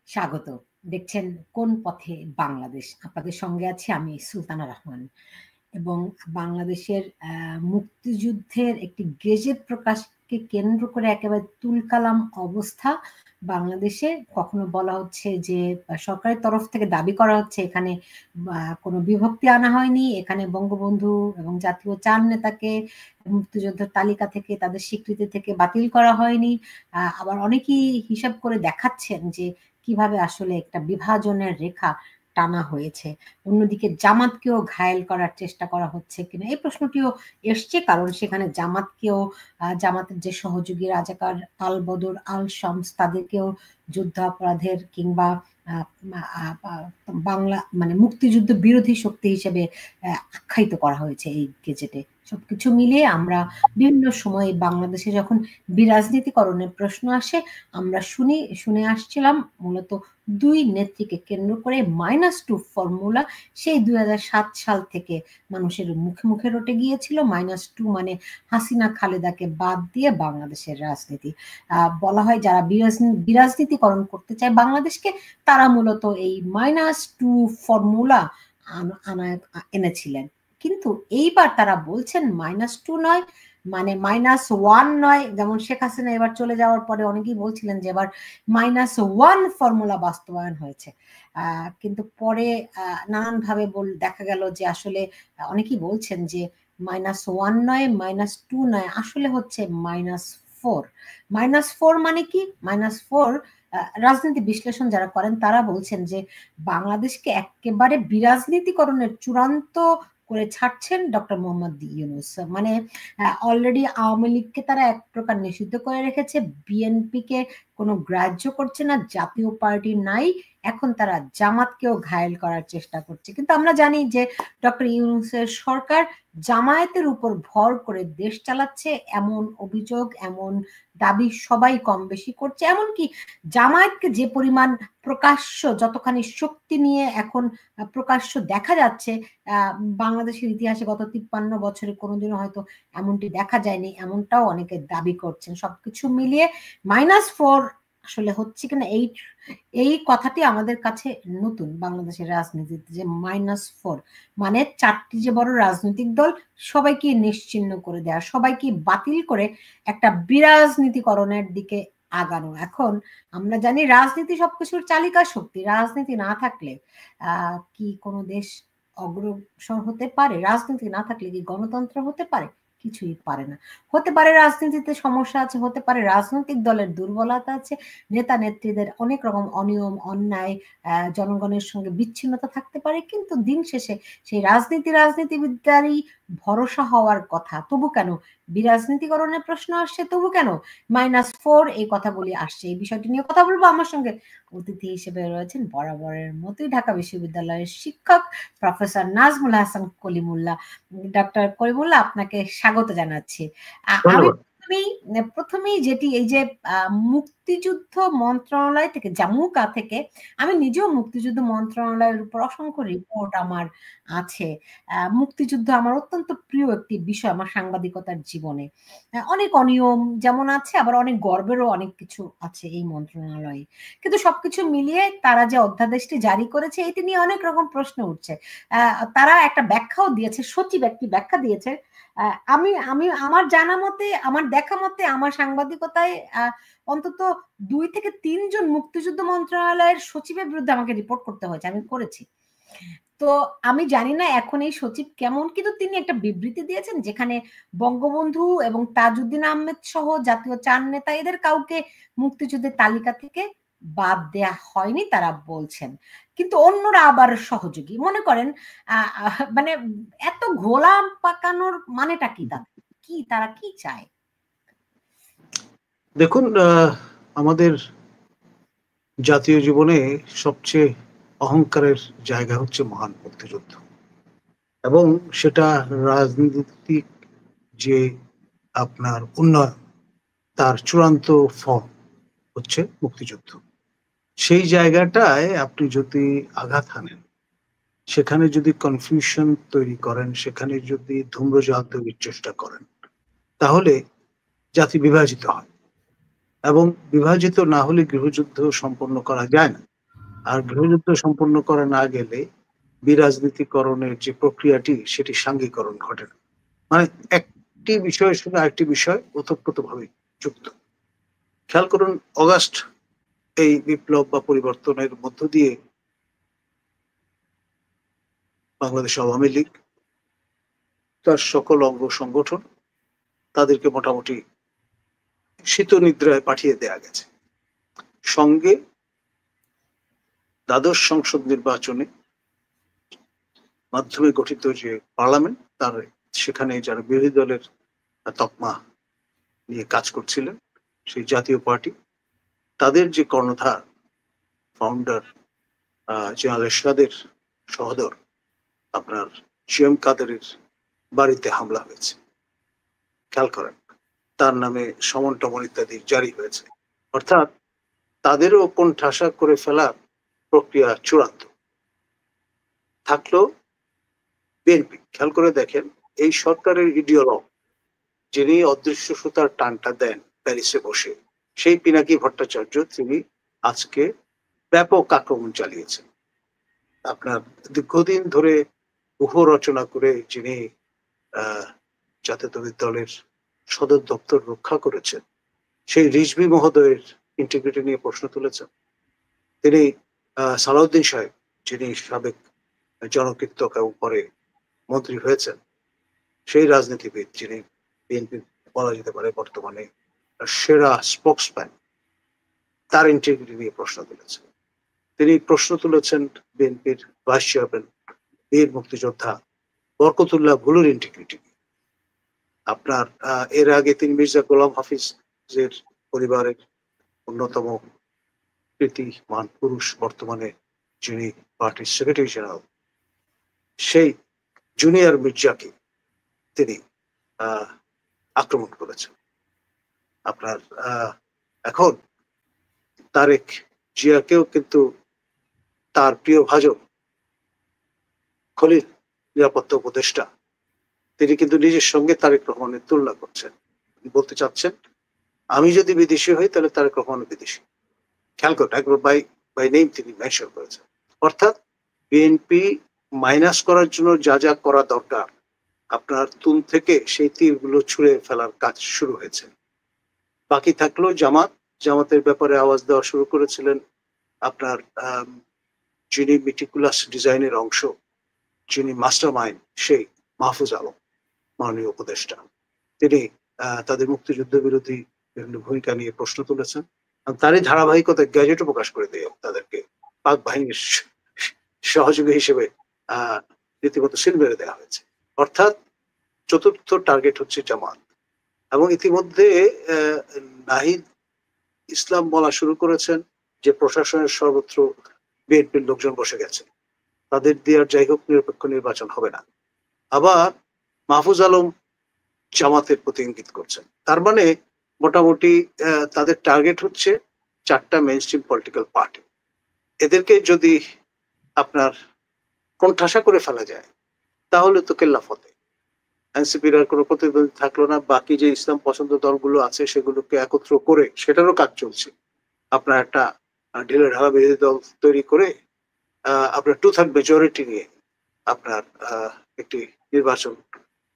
স্বাগত। দেখছেন কোন পথে বাংলাদেশ। আপনাদের সঙ্গে আছি আমি সুলতানা রহমান এবং বাংলাদেশের মুক্তিযুদ্ধের একটি গেজেট প্রকাশকে কেন্দ্র করে একেবারে তুলকালাম অবস্থা বাংলাদেশে। কখনো বলা হচ্ছে যে সরকারের তরফ থেকে দাবি করা হচ্ছে এখানে কোনো বিভক্তি আনা হয়নি, এখানে বঙ্গবন্ধু এবং জাতীয় 4 নেতাকে মুক্তিযোদ্ধার তালিকা থেকে তাদের স্বীকৃতি থেকে বাতিল করা হয়নি। আবার অনেকেই হিসাব করে দেখাচ্ছেন যে কিভাবে আসলে একটা বিভাজনের রেখা টানা হয়েছে। অন্যদিকে জামাতকেও ঘায়েল করার চেষ্টা করা হচ্ছে কিনা এই প্রশ্নটিও এসছে, কারণ সেখানে জামাতকেও জামাতের যে সহযোগী রাজাকার আল বদর আল শামস তাদেরকেও যুদ্ধাপরাধের কিংবা বাংলা মানে মুক্তিযুদ্ধ বিরোধী শক্তি হিসেবে আখ্যায়িত করা হয়েছে এই গেজেটে। সবকিছু মিলিয়ে আমরা বিভিন্ন সময়ে বাংলাদেশে যখন বিরাজনীতিকরণের প্রশ্ন আসে আমরা শুনে আসছিলাম মূলত দুই নেত্রীকে কেন্দ্র করে -2 ফর্মুলা সেই 2007 সাল থেকে মানুষের মুখে মুখে রটে গিয়েছিল। -2 মানে হাসিনা খালেদাকে বাদ দিয়ে বাংলাদেশের রাজনীতি। বলা হয় যারা বিরাজনীতিকরণ করতে চায় বাংলাদেশকে তারা মূলত এই -2 ফর্মুলা এনেছিলেন। কিন্তু এইবার তারা বলছেন -2 নয়, মানে -1 নয়। যেমন শেখ হাসিনা এবার চলে যাওয়ার পরে অনেকেই বলছিলেন যে এবার -1 ফর্মুলা বাস্তবায়ন হয়েছে, কিন্তু পরে নানানভাবে দেখা গেল যে আসলে অনেকেই বলছেন যে -1 নয়, -2 নয়, আসলে হচ্ছে -4। -4 মানে কি? -4 রাজনীতি বিশ্লেষণ যারা করেন তারা বলছেন যে বাংলাদেশকে একেবারে বিরাজনীতিকরণের চূড়ান্ত করে ছাড়ছেন ডক্টর মোহাম্মদ ইউনূস। মানে অলরেডি আওয়ামী লীগকে তারা এক প্রকার নিষিদ্ধ করে রেখেছে, বিএনপিকে কোনো গ্রাহ্য করছে না, জাতীয় পার্টি নাই, এখন তারা জামাতকেও ঘায়েল করার চেষ্টা করছে। কিন্তু আমরা জানি যে ডক্টর ইউনূসের সরকার জামায়াতের উপর ভর করে দেশ চালাচ্ছে, এমন অভিযোগ এমন দাবি সবাই কম বেশি করছে। এমনকি জামায়াতকে যে পরিমাণ প্রকাশ্য যতখানি শক্তি নিয়ে এখন প্রকাশ্য দেখা যাচ্ছে বাংলাদেশের ইতিহাসে গত 53 বছরে কোনোদিনও হয়তো এমনটি দেখা যায়নি, এমনটাও অনেকে দাবি করছেন। সবকিছু মিলিয়ে -4 আসলে হচ্ছে কিনা এই কথাটি আমাদের কাছে নতুন বাংলাদেশের রাজনীতিতে, যে -4 মানে 4টি যে বড় রাজনৈতিক দল সবাইকে নিশ্চিহ্ন করে দেওয়া, সবাইকে বাতিল করে একটা বিরাজনীতিকরণের দিকে আগানো। এখন আমরা জানি রাজনীতি সবকিছুর চালিকা শক্তি, রাজনীতি না থাকলে কি কোনো দেশ অগ্রসর হতে পারে? রাজনীতি না থাকলে কি গণতন্ত্র হতে পারে? কিছুই পারে না। হতে পারে রাজনীতিতে সমস্যা আছে, হতে পারে রাজনৈতিক দলের দুর্বলতা আছে, নেতা নেত্রীদের অনেক রকম অনিয়ম অন্যায়, জনগণের সঙ্গে বিচ্ছিন্নতা থাকতে পারে, কিন্তু দিন শেষে সেই রাজনীতিবিদদেরই ভরসা হওয়ার কথা। তবু কেন বিরাজনীতিকরণের প্রশ্ন আসছে? তবু কেন -4 এই কথাগুলি আসছে? এই বিষয়টি নিয়ে কথা বলবো। আমার সঙ্গে অতিথি হিসেবে রয়েছেন বরাবরের মতোই ঢাকা বিশ্ববিদ্যালয়ের শিক্ষক প্রফেসর নাজমুল হাসান কলিমুল্লাহ। ডক্টর কলিমুল্লাহ, আপনাকে স্বাগত জানাচ্ছি। আমি প্রথমেই যেটি এই যে মুক্তিযুদ্ধ মন্ত্রণালয় থেকে জামুকা থেকে, আমি নিজেও মুক্তিযুদ্ধ মন্ত্রণালয়ের উপর অসংখ্য রিপোর্ট আমার আছে। মুক্তিযুদ্ধ আমার অত্যন্ত প্রিয় একটি বিষয় আমার সাংবাদিকতার জীবনে। অনেক অনিয়ম যেমন আছে, আবার অনেক গর্বেরও অনেক কিছু আছে এই মন্ত্রণালয়ে। কিন্তু সবকিছু মিলিয়ে তারা যে অধ্যাদেশটি জারি করেছে এটি নিয়ে অনেক রকম প্রশ্ন উঠছে। তারা একটা ব্যাখ্যাও দিয়েছে, সচিব একটি ব্যাখ্যা দিয়েছে। আমি আমি আমার জানা মতে, আমার দেখা মতে, আমার সাংবাদিকতায় অন্তত 2 থেকে 3 জন মুক্তিযুদ্ধ মন্ত্রণালয়ের সচিবের বিরুদ্ধে আমাকে রিপোর্ট করতে হয়েছে, আমি করেছি। তো আমি জানি না এখন এই সচিব কেমন, কিন্তু তিনি একটা বিবৃতি দিয়েছেন যেখানে বঙ্গবন্ধু এবং তাজউদ্দিন আহমেদ সহ জাতীয় 4 নেতা এদের কাউকে মুক্তিযুদ্ধের তালিকা থেকে বাদ দেয়া হয়নি তারা বলছেন, কিন্তু অন্যরা আবার সহযোগী। মনে করেন মানে এত ঘোলা পাকানোর মানেটা কি? তারা কি চায়? দেখুন, আমাদের জাতীয় জীবনে সবচেয়ে অহংকারের জায়গা হচ্ছে মহান মুক্তিযুদ্ধ, এবং সেটা রাজনীতিক যে আপনার উন্নয়ন তার চূড়ান্ত ফল হচ্ছে মুক্তিযুদ্ধ। সেই জায়গাটায় আপনি যদি আঘাত হানেন, সেখানে যদি কনফিউশন তৈরি করেন, সেখানে যদি ধূম্রজাল তৈরির চেষ্টা করেন, তাহলে জাতি বিভাজিত হয়, এবং বিভাজিত না হলে গৃহযুদ্ধ সম্পন্ন করা যায় না। আর গৃহযুদ্ধ সম্পন্ন করা না গেলে বিরাজনীতিকরণের যে প্রক্রিয়াটি সেটি সাঙ্গীকরণ ঘটে না। মানে একটি বিষয়ের সঙ্গে আরেকটি বিষয় ওতপ্রোতভাবে যুক্ত। খেয়াল করুন, অগাস্ট এই বিপ্লব বা পরিবর্তনের মধ্য দিয়ে বাংলাদেশ আওয়ামী লীগ তার সকল অঙ্গ সংগঠন তাদেরকে মোটামুটি শীত নিদ্রায় পাঠিয়ে দেয়া গেছে। সঙ্গে দ্বাদশ সংসদ নির্বাচনে মাধ্যমে গঠিত যে পার্লামেন্ট, তার সেখানে যারা বিরোধী দলের তকমা নিয়ে কাজ করছিলেন, সেই জাতীয় পার্টি, তাদের যে কর্ণধার ফাউন্ডার জেনারেল এরশাদের সহোদর আপনার জিএম কাদেরের বাড়িতে হামলা হয়েছে। খেয়াল করেন, তার নামে সমন টমন ইত্যাদি জারি হয়েছে। অর্থাৎ তাদেরও কোণঠাসা করে ফেলার প্রক্রিয়া চূড়ান্ত। থাকলো বিএনপি। খেয়াল করে দেখেন, এই সরকারের ইডিওলগ যিনি অদৃশ্য সুতার টানটা দেন প্যারিসে বসে, সেই পিনাকি ভট্টাচার্য, তিনি আজকে ব্যাপক আক্রমণ চালিয়েছেন। আপনার দীর্ঘদিন ধরে গুহ রচনা করে যিনি জাতীয়তাবাদী দলের সদর দপ্তর রক্ষা করেছেন, সেই রিজভী মহোদয়ের ইন্টিগ্রিটি নিয়ে প্রশ্ন তুলেছেন। তিনি সালাউদ্দিন সাহেব, যিনি সাবেক জনকীর্তক এবং পরে মন্ত্রী হয়েছেন, সেই রাজনীতিবিদ যিনি বিএনপি বলা যেতে পারে বর্তমানে সেরা স্পোক্সম্যান, তার ইন্টিগ্রিটি নিয়ে প্রশ্ন তুলেছেন। তিনি প্রশ্ন তুলেছেন বিএনপির ভাইস চেয়ারম্যান বীর মুক্তিযোদ্ধা বরকতুল্লাহ ভুলুর ইন্টিগ্রিটি। আপনার এর আগে তিনি মির্জা গোলাম হাফিজের পরিবারের অন্যতম কৃতিমান পুরুষ, বর্তমানে যিনি পার্টির সেক্রেটারি জেনারেল, সেই জুনিয়র মির্জাকে তিনি আক্রমণ করেছেন। আপনার এখন তারেক জিয়াকেও কিন্তু তার প্রিয় ভাজন খলিল, নিরাপত্তা উপদেষ্টা, তিনি কিন্তু নিজের সঙ্গে তারেক রহমানের তুলনা করছেন। বলতে চাচ্ছেন, আমি যদি বিদেশি হই তাহলে তারেক রহমান বিদেশি। খেয়াল করুন, একবার বাই নেম তিনি মেনশন করেছেন। অর্থাৎ বিএনপি মাইনাস করার জন্য যা যা করা দরকার, আপনার তুন থেকে সেই তীরগুলো ছুঁড়ে ফেলার কাজ শুরু হয়েছে। বাকি থাকলো জামাত। জামাতের ব্যাপারে আওয়াজ দেওয়া শুরু করেছিলেন আপনার যিনি মিটিকুলাস ডিজাইনের অংশ, যিনি মাস্টার মাইন্ড, সেই মাহফুজ আলম, মাননীয় উপদেষ্টা। তিনি তাদের মুক্তিযুদ্ধ বিরোধী বিভিন্ন ভূমিকা নিয়ে প্রশ্ন তুলেছেন। তারই ধারাবাহিকতায় গ্যাজেটও প্রকাশ করে দিয়ে তাদেরকে পাক বাহিনীর সহযোগী হিসেবে রীতিমতো সিল মেরে দেওয়া হয়েছে। অর্থাৎ চতুর্থ টার্গেট হচ্ছে জামাত। এবং ইতিমধ্যে নাহিদ ইসলাম বলা শুরু করেছেন যে প্রশাসনের সর্বত্র বিএনপির লোকজন বসে গেছে, তাদের দিয়ে আর যাই হোক নিরপেক্ষ নির্বাচন হবে না। আবার মাহফুজ আলম জামাতের প্রতি ইঙ্গিত করছেন। তার মানে মোটামুটি তাদের টার্গেট হচ্ছে 4টা মেইন স্ট্রিম পলিটিক্যাল পার্টি। এদেরকে যদি আপনার কোণঠাসা করে ফেলা যায় তাহলে তো কেল্লা ফতে। এনসিপির আর কোনো প্রতিদ্বন্দ্বী থাকলো না। বাকি যে ইসলাম পছন্দ দলগুলো আছে সেগুলোকে একত্র করে, সেটারও কাজ চলছে, আপনার একটা ঢিলে ঢালা বিরোধী দল তৈরি করে আপনার 2/3 মেজরিটি নিয়ে আপনার একটি নির্বাচন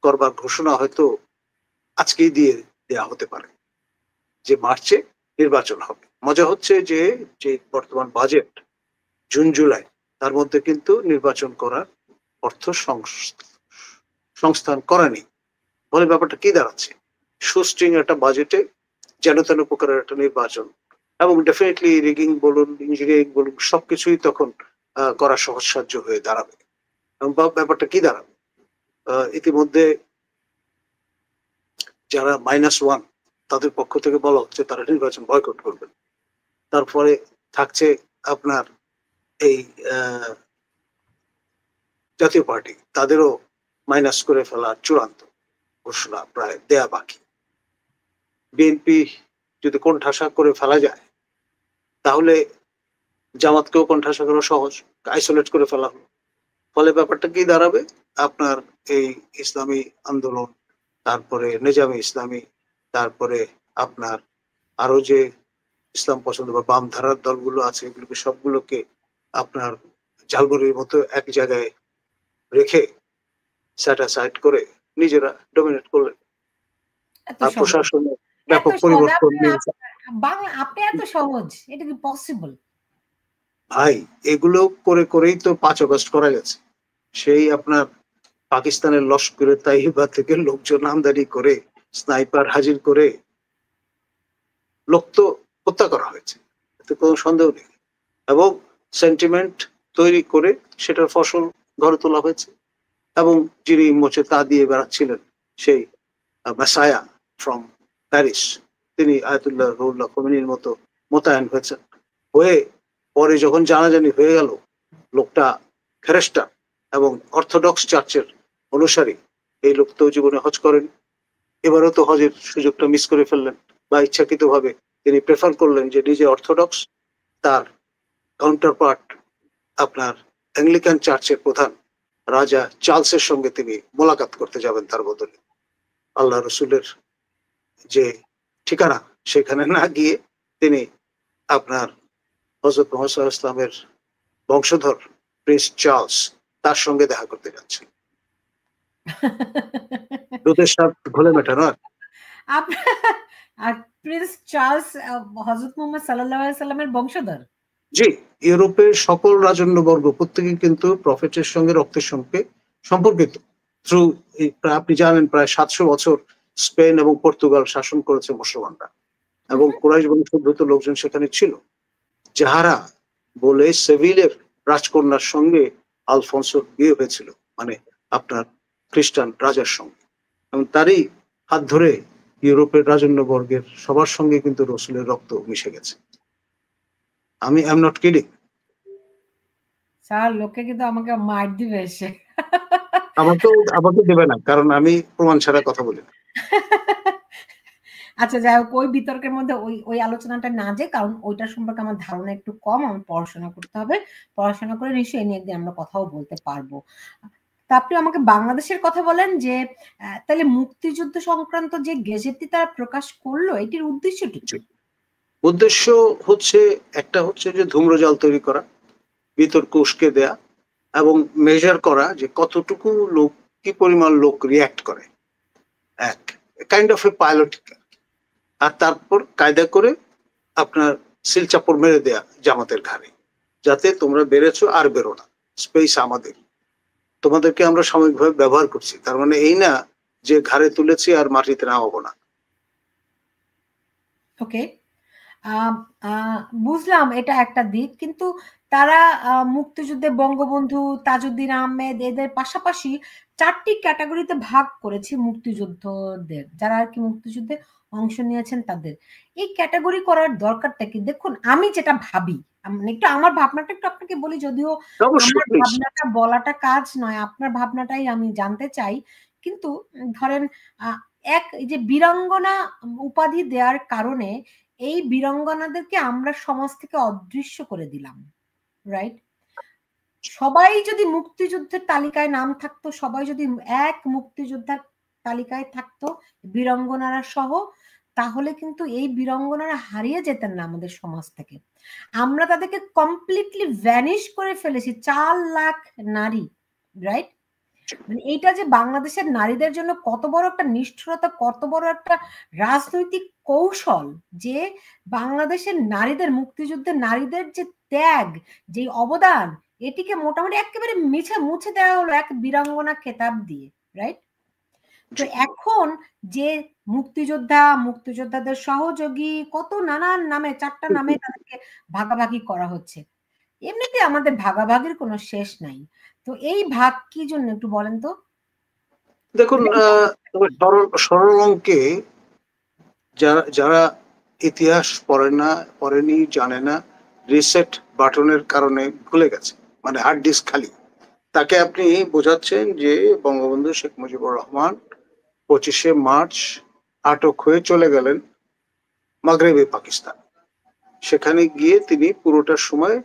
করবার ঘোষণা হয়তো আজকেই দিয়ে দেওয়া হতে পারে যে মার্চে নির্বাচন হবে। মজা হচ্ছে যে বর্তমান বাজেট জুন জুলাই, তার মধ্যে কিন্তু নির্বাচন করার অর্থ সংস্থান করা নেই। ফলে ব্যাপারটা কি দাঁড়াচ্ছে, সুস্ট্রিং একটা বাজেটে যেন তেন প্রকারের একটা নির্বাচন, এবং ডেফিনেটলি রিগিং বলুন, ইঞ্জিনিয়ারিং বলুন, সবকিছুই তখন করা সহজসাধ্য হয়ে দাঁড়াবে। এবং ব্যাপারটা কি দাঁড়াবে, ইতিমধ্যে যারা -1 তাদের পক্ষ থেকে বলা হচ্ছে তারা নির্বাচন বয়কট করবেন। তারপরে থাকছে আপনার এই জাতীয় পার্টি, তাদেরও মাইনাস করে ফেলা চূড়ান্ত ঘোষণা প্রায় দেয়া বাকি। বিএনপি যদি কোণঠাসা করে ফেলা যায় তাহলে জামাতকেও কোণঠাসা করা সহজ, আইসোলেট করে ফেলা হলো। ফলে ব্যাপারটা কি দাঁড়াবে, আপনার এই ইসলামী আন্দোলন, তারপরে নেজামে ইসলামী, তারপরে আপনার আরো যে ইসলাম পছন্দ বা বাম ধারার দলগুলো আছে, এগুলোকে সবগুলোকে আপনার ঝালমুড়ির মতো এক জায়গায় রেখে স্যাটাসাইড করে নিজেরা ডমিনেট করলেন, এত আর সহজ, প্রশাসনের এত ব্যাপক সহজ পরিবর্তন আপনি নিয়ে। বাংলা, আপনি এত সহজ, এটা কি পসিবল? ভাই, এগুলো করে করেই তো 5 আগস্ট করা গেছে। সেই আপনার পাকিস্তানের লস্করে তাইবা থেকে লোকজন আমদানি করে স্নাইপার হাজির করে লোক তো হত্যা করা হয়েছে, এতে কোনো সন্দেহ নেই। এবং সেন্টিমেন্ট তৈরি করে সেটার ফসল ঘরে তোলা হয়েছে। এবং যিনি মোচে তা দিয়ে বেড়াচ্ছিলেন, সেই মেসায়া ফ্রম প্যারিস, তিনি আয়াতুল্লাহ রুহুল্লাহ খোমেনির মতো মোতায়েন হয়েছেন। হয়ে পরে যখন জানাজানি হয়ে গেল লোকটা খ্রিস্টান এবং অর্থোডক্স চার্চের অনুসারী, এই লোক তো জীবনে হজ করেন, এবারও তো হজের সুযোগটা মিস করে ফেললেন, বা ইচ্ছাকৃতভাবে তিনি প্রেফার করলেন যে নিজে অর্থোডক্স, তার কাউন্টার পার্ট আপনার অ্যাংলিকান চার্চের প্রধান রাজা চার্লসের সঙ্গে তিনি মোলাকাত করতে যাবেন তার বদলে। আল্লাহ রসুলের যে ঠিকানা সেখানে না গিয়ে তিনি আপনার হযরত মুহাম্মদ সাল্লাল্লাহু আলাইহি ওয়াসাল্লামের বংশধর প্রিন্স চার্লস, তার সঙ্গে দেখা করতে যাচ্ছেন। দুধের স্বাদ ঘোলে মেটানো। আর প্রিন্স চার্লস হযরত মুহাম্মদ সাল্লাল্লাহু আলাইহি সাল্লামের বংশধর? জি, ইউরোপের সকল রাজন্যবর্গ প্রত্যেকে কিন্তু প্রফেটের সঙ্গে রক্তের সঙ্গে সম্পর্কিত। থ্রু, আপনি জানেন প্রায় 700 বছর স্পেন এবং পর্তুগাল শাসন করেছে মুসলমানরা, এবং কুরাইশ বংশোদ্ভূত লোকজন সেখানে ছিল, যাহারা বলে সেভিলের রাজকন্যার সঙ্গে আলফোন্সোর বিয়ে হয়েছিল, মানে আপনার খ্রিস্টান রাজার সঙ্গে, এবং তারই হাত ধরে ইউরোপের রাজন্যবর্গের সবার সঙ্গে কিন্তু রসুলের রক্ত মিশে গেছে। আমি I am not kidding. Sir, লোকে কিন্তু আমাকে মার দিবে এসে। আমাকে দেবে না, কারণ আমি প্রমাণ ছাড়া কথা বলি না। আচ্ছা, যাই হোক, ওই বিতর্কের মধ্যে ওই আলোচনাটা না যাই, কারণ ওইটার সম্পর্কে আমার ধারণা একটু কম, আমার পড়াশোনা করতে হবে, পড়াশোনা করে নিশ্চয়ই নিয়ে একদিন আমরা কথাও বলতে পারবো। তা আপনি আমাকে বাংলাদেশের কথা বলেন যে তাহলে মুক্তিযুদ্ধ সংক্রান্ত যে গেজেটটি তারা প্রকাশ করলো, এটির উদ্দেশ্যটি কি? উদ্দেশ্য হচ্ছে, একটা হচ্ছে যে ধূম্রজাল তৈরি করা, বিতর্ক উস্কে দেয়া, এবং মেজার করা যে কতটুকু লোক, কি পরিমাণ লোক রিয়াক্ট করে, এক কাইন্ড অফ এ পাইলট। আর তারপর কায়দা করে আপনার সিল চাপড় মেরে দেয়া জামাতের ঘাড়ে, যাতে তোমরা বেড়েছো আর বেরো না, স্পেস আমাদের, তোমাদেরকে আমরা সাময়িকভাবে ব্যবহার করছি, তার মানে এই না যে ঘাড়ে তুলেছি আর মাটিতে নামাবো না। ওকে, বুঝলাম, এটা একটা দিক, কিন্তু তারা মুক্তিযুদ্ধে বঙ্গবন্ধু, তাজউদ্দিন আহমেদ এদের পাশাপাশি 4টি ক্যাটাগরিতে ভাগ করেছে মুক্তিযুদ্ধদের, যারা আর কি মুক্তিযুদ্ধে অংশ নিয়েছেন তাদের। এই ক্যাটাগরি করার দরকারটা কি? দেখুন, আমি যেটা ভাবি, একটু আমার ভাবনাটা একটু আপনাকে বলি, যদিও আমার ভাবনাটা বলাটা কাজ নয়, আপনার ভাবনাটাই আমি জানতে চাই। কিন্তু ধরেন, এক যে বীরাঙ্গনা উপাধি দেওয়ার কারণে এই বীরাঙ্গনাদেরকে আমরা সমাজ থেকে অদৃশ্য করে দিলাম, রাইট? সবাই যদি মুক্তিযুদ্ধের তালিকায় নাম থাকতো, সবাই যদি এক মুক্তিযোদ্ধার তালিকায় থাকতো বীরাঙ্গনারা সহ, তাহলে কিন্তু এই বীরাঙ্গনারা হারিয়ে যেতেন না আমাদের সমাজ থেকে। আমরা তাদেরকে কমপ্লিটলি ভ্যানিশ করে ফেলেছি, 4 লাখ নারী, রাইট? মানে এইটা যে বাংলাদেশের নারীদের জন্য কত বড় একটা নিষ্ঠুরতা, কত বড় একটা রাজনৈতিক কৌশল, যে বাংলাদেশের নারীদের, মুক্তিযুদ্ধের নারীদের যে ত্যাগ, যে অবদান, এটিকে মোটামুটি একেবারে মুছে দেওয়া হলো এক বীরাঙ্গনা খেতাব দিয়ে, রাইট? তো এখন যে মুক্তিযোদ্ধাদের সহযোগী, কত নানান নামে, 4টা নামে তাদেরকে ভাগাভাগি করা হচ্ছে। এমনিতে আমাদের ভাগাভাগির কোনো শেষ নাই। তো এই ভাগ কি জন্য একটু বলেন তো? দেখুন, সরল অঙ্কে যারা ইতিহাস পড়েনি, জানে না, রিসেট বাটনের কারণে ভুলে গেছে, মানে হার্ড ডিস্ক খালি, তাকে আপনি বোঝাচ্ছেন যে বঙ্গবন্ধু শেখ মুজিবুর রহমান 25শে মার্চ আটক হয়ে চলে গেলেন মাগরেবে পাকিস্তান, সেখানে গিয়ে তিনি পুরোটা সময়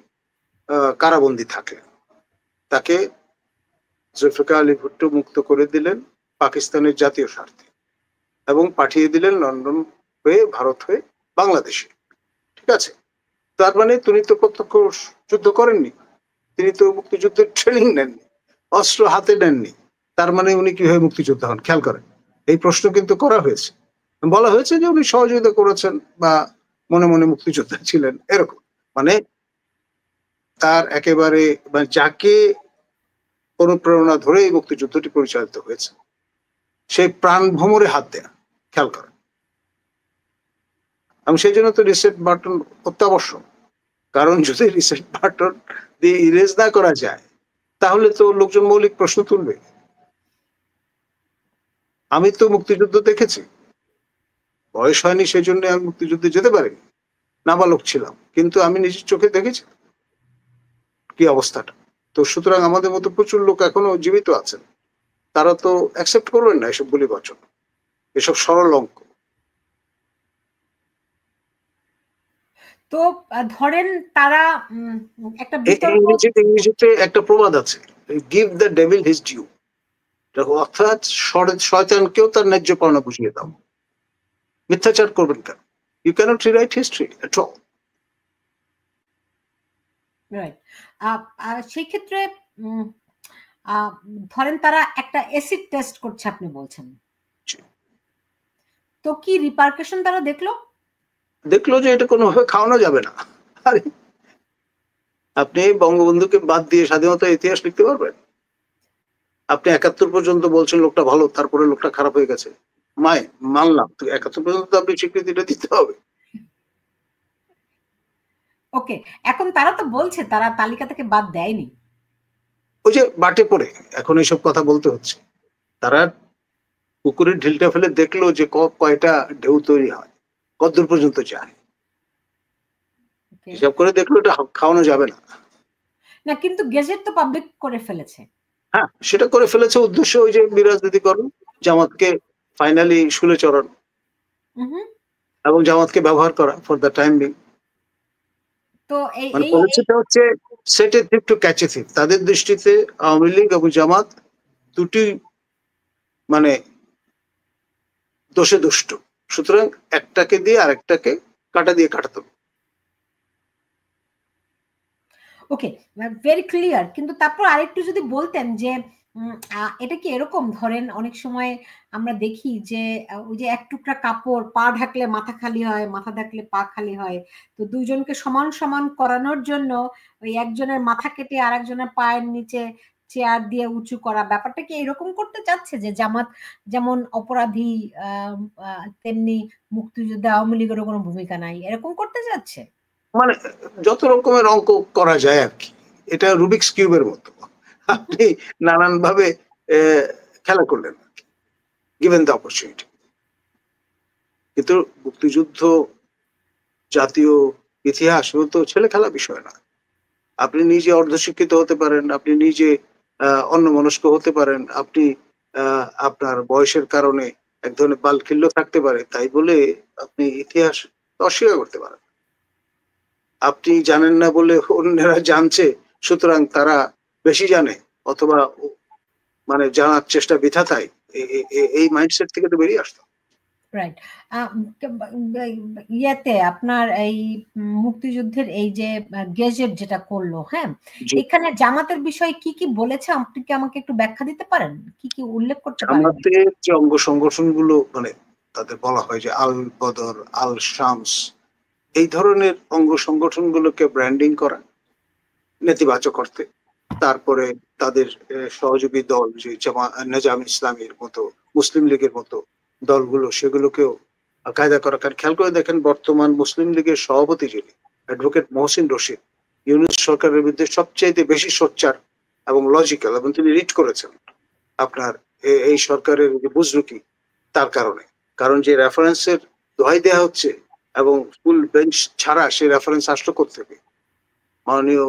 কারাবন্দী থাকলেন, তাকে জুলফিকার আলী ভুট্টো মুক্ত করে দিলেন পাকিস্তানের জাতীয় স্বার্থে, এবং পাঠিয়ে দিলেন লন্ডন হয়ে, ভারত হয়ে বাংলাদেশে। ঠিক আছে, তার মানে তিনি তো প্রত্যক্ষ যুদ্ধ করেননি, তিনি তো মুক্তিযুদ্ধের ট্রেনিং নেননি, অস্ত্র হাতে নেননি, তার মানে উনি কিভাবে মুক্তিযোদ্ধা হন? খেয়াল করেন, এই প্রশ্ন কিন্তু করা হয়েছে, বলা হয়েছে যে উনি সহযোগিতা করেছেন বা মনে মনে মুক্তিযোদ্ধা ছিলেন, এরকম। মানে তার একেবারে মানে যাকে অনুপ্রেরণা ধরে এই মুক্তিযুদ্ধটি পরিচালিত হয়েছে সেই প্রাণ ভ্রমরে হাত দেয়া, খেয়াল করেন। এবং সেই জন্য তো রিসেট বাটন অত্যাবশ্যক, কারণ যদি রিসেট বাটন দিয়ে ইরেজ না করা যায় তাহলে তো লোকজন মৌলিক প্রশ্ন তুলবে। আমি তো মুক্তিযুদ্ধ দেখেছি, বয়স হয়নি সেই জন্য আমি মুক্তিযুদ্ধে যেতে পারিনি, নাবালক ছিলাম, কিন্তু আমি নিজের চোখে দেখেছি কি অবস্থাটা। তো সুতরাং আমাদের মতো প্রচুর লোক এখনো জীবিত আছেন, তারা তো অ্যাকসেপ্ট করবেন না এসব বলি বচন, এসব সরল অঙ্ক। তো ধরেন তারা একটা বিতর্ক, ইংরেজিতে একটা প্রবাদ আছে, give the devil his due, অর্থাৎ শয়তানকেও তার ন্যায্য পাওনা বুঝিয়ে দাও। মিথ্যাচার করবেন কেন? You can't rewrite history at all. Right. সেই ক্ষেত্রে ধরেন তারা একটা অ্যাসিড টেস্ট করছে আপনি বলছেন, তো কি রিপারকেশন তারা দেখলো? দেখলো যে এটা কোনোভাবে খাওয়ানো যাবে না। আরে আপনি বঙ্গবন্ধুকে বাদ দিয়ে স্বাধীনতার ইতিহাস লিখতে পারবেন? আপনি ৭১ পর্যন্ত বলছেন লোকটা ভালো, তারপরে লোকটা খারাপ হয়ে গেছে, মানলাম, তো ৭১ পর্যন্ত আপনি স্বীকৃতিটা দিতে হবে। ওকে, এখন তারা তো বলছে তারা তালিকা থেকে বাদ দেয়নি। ওই যে বাটে পড়ে এখন এইসব কথা বলতে হচ্ছে। তারা পুকুরের ঢিলটা ফেলে দেখলো যে কয়টা ঢেউ তৈরি হয়, কতদূর পর্যন্ত যায়, হিসাব করে দেখলো এটা খাওয়ানো যাবে না। না, কিন্তু গেজেট তো পাবলিক করে ফেলেছে। হ্যাঁ, সেটা করে ফেলেছে, উদ্দেশ্য ওই যে বিরাজনীতিকরণ, জামাতকে ফাইনালি শুলে চড়ানো এবং জামাতকে ব্যবহার করা ফর দ্য টাইম বিং। তো এই পরিস্থিতি হচ্ছে set A থিপ to catch a থিপ। তাদের দৃষ্টিতে আওয়ামী লীগ এবং জামাত দুটি মানে দোষে দুষ্ট, সুতরাং একটাকে দিয়ে আরেকটাকে কাটা দিয়ে কাটাতে হবে। ওকে, ভেরি ক্লিয়ার। কিন্তু তারপর আরেকটু যদি বলতেন যে এটা কি এরকম, ধরেন অনেক সময় আমরা দেখি যে ওই যে এক টুকরা কাপড়, পা ঢাকলে মাথা খালি হয়, মাথা ঢাকলে পা খালি হয়, তো দুইজনকে সমান সমান করানোর জন্য ওই একজনের মাথা কেটে আর একজনের পায়ের নিচে চেয়ার দিয়ে উঁচু করা, ব্যাপারটা কি এরকম করতে চাচ্ছে যে জামাত যেমন অপরাধী তেমনি মুক্তিযুদ্ধে আওয়ামী লীগেরও কোনো ভূমিকা নাই, এরকম করতে যাচ্ছে? মানে যত রকমের অঙ্ক করা যায় আর কি, এটা রুবিক্স কিউবের মতো, আপনি নানান ভাবে খেলা করলেন গিভেন দ্য অপরচুনিটি। কিন্তু মুক্তিযুদ্ধ জাতীয় ইতিহাস তো ছেলে খেলা বিষয় না। আপনি নিজে অর্ধশিক্ষিত হতে পারেন, আপনি নিজে অন্যমনস্ক হতে পারেন, আপনি আপনার বয়সের কারণে এক ধরনের বালখিল্য থাকতে পারে, তাই বলে আপনি ইতিহাস অস্বীকার করতে পারেন। আপনি জানেন না বলে অন্যরা জানছে, সুতরাং তারা বেশি জানে, অথবা মানে জানার চেষ্টা বৃথা, তাই এই মাইন্ডসেট থেকে তো বেরিয়ে আসতো। রাইট। ইয়াতে আপনার এই মুক্তিযুদ্ধের এই যে গেজেট যেটা করলো, হ্যাঁ, এখানে জামাতের বিষয়ে কি কি বলেছে আপনি কি আমাকে একটু ব্যাখ্যা দিতে পারেন? কি কি উল্লেখ করতে পারেন? জামাতের যে অঙ্গ সংগঠনগুলো, মানে তাদের বলা হয় যে আল বদর, আল শামস, এই ধরনের অঙ্গ সংগঠনগুলোকে ব্র্যান্ডিং করা, নেতিবাচক করতে, তারপরে তাদের সহযোগী দল যে নেজাম ইসলামের মতো, মুসলিম লীগের মতো দলগুলো, সেগুলোকেও কায়দা করা। কারণ খেয়াল করে দেখেন, বর্তমান মুসলিম লীগের সভাপতি যিনি অ্যাডভোকেট মহসিন রশিদ, ইউনূস সরকারের বিরুদ্ধে সবচাইতে বেশি সোচ্চার এবং লজিক্যাল, এবং তিনি রিট করেছেন আপনার এই সরকারের যে বুজরুকি, তার কারণে। কারণ যে রেফারেন্সের দোহাই দেওয়া হচ্ছে এবং ফুল বেঞ্চ ছাড়া সেই রেফারেন্স আসলো থেকে, মাননীয়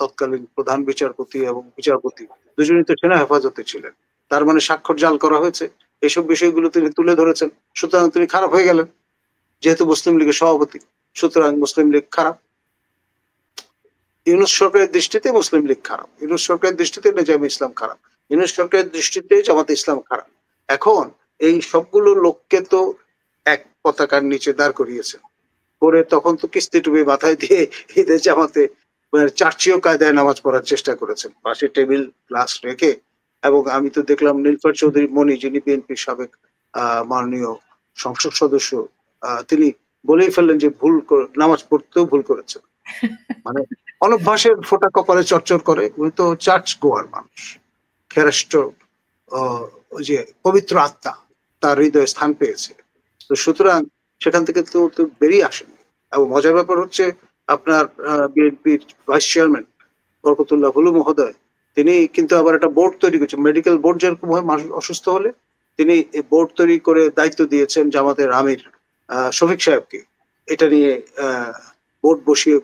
তৎকালীন প্রধান বিচারপতি এবং বিচারপতি দুজনই তো সেনা হেফাজতে ছিলেন, তার মানে স্বাক্ষর জাল করা হয়েছে, এইসব বিষয়গুলো তিনি তুলে ধরেছেন। সুতরাং তিনি খারাপ হয়ে গেলেন, যেহেতু মুসলিম লীগের সভাপতি, সুতরাং মুসলিম লীগ খারাপ। ইউনূস সরকারের দৃষ্টিতে মুসলিম লীগ খারাপ, ইউনূস সরকারের দৃষ্টিতে নেজাম ইসলাম খারাপ, ইউনূস সরকারের দৃষ্টিতে জামাতে ইসলাম খারাপ। এখন এই সবগুলো লোককে তো এক পতাকার নিচে দাঁড় করিয়েছেন, করে তখন তো কিস্তি টুপি মাথায় দিয়ে ঈদের জামাতে চার্চীয় কায়দায় নামাজ পড়ার চেষ্টা করেছেন, পাশে টেবিল গ্লাস রেখে। এবং আমি তো দেখলাম নীলফার চৌধুরী মনি, যিনি বিএনপির সাবেক মাননীয় সংসদ সদস্য, তিনি বলেই ফেললেন যে নামাজ পড়তেও ভুল করেছেন। মানে অনভ্যাসের ফোঁটা কপালে চরচর করে। উনি তো চার্চ গোয়ার মানুষ, খ্রিস্ট যে পবিত্র আত্মা তার হৃদয়ে স্থান পেয়েছে। তো সুতরাং সেখান থেকে তো বেরিয়ে আসেন। এবং মজার ব্যাপার হচ্ছে আপনার বিএনপির ভাইস চেয়ারম্যান বরকতুল্লাহ ভুলু মহোদয়, তিনি কিন্তু আবার একটা বোর্ড তৈরি করেছেন। মেডিকেল বোর্ড যেরকম হয় মানুষ অসুস্থ হলে, তিনি বোর্ড তৈরি করে দায়িত্ব দিয়েছেন জামাতের আমির শফিক সাহেবকে, এটা নিয়ে বোর্ড বসিয়ে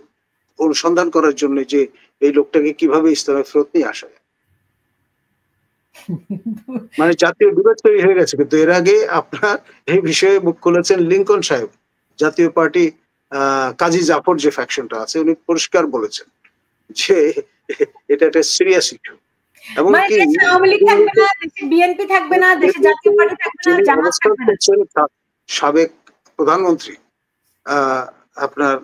অনুসন্ধান করার জন্য যে এই লোকটাকে কিভাবে ইসলামে ফেরত নিয়ে আসা যায়। মানে জাতীয় বিবাদ তৈরি হয়ে গেছে। কিন্তু এর আগে আপনার এই বিষয়ে মুখ খুলেছেন লিঙ্কন সাহেব, জাতীয় পার্টি কাজী জাফর যে ফ্যাকশনটা আছে, উনি পরিষ্কার বলেছেন যে এটা একটা সিরিয়াস ইস্যু। এমনকি বিএনপি থাকবে না, দেশে জাতীয় পার্টি থাকবে না, জামাত থাকবে না। সাবেক প্রধানমন্ত্রী আপনার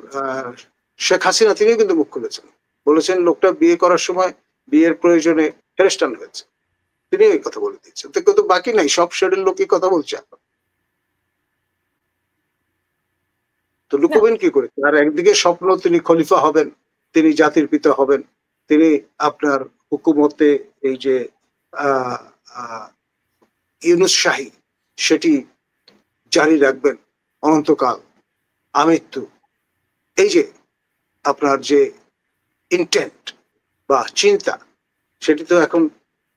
শেখ হাসিনা, তিনিও কিন্তু মুখ খুলেছেন, বলেছেন লোকটা বিয়ে করার সময় বিয়ের প্রয়োজনে খ্রিস্টান হয়েছে। তিনি এই কথা বলে দিচ্ছেন। তো কিন্তু বাকি নাই, সব শেডের লোকই কথা বলছে এখন। তো লুকোবেন কি করে? আর একদিকে স্বপ্ন তিনি খলিফা হবেন, তিনি জাতির পিতা হবেন, তিনি আপনার হুকুমতে এই যে ইউনুস শাহী সেটি জারি রাখবেন অনন্তকাল, আমৃত্যু। এই যে আপনার যে ইন্টেন্ট বা চিন্তা, সেটি তো এখন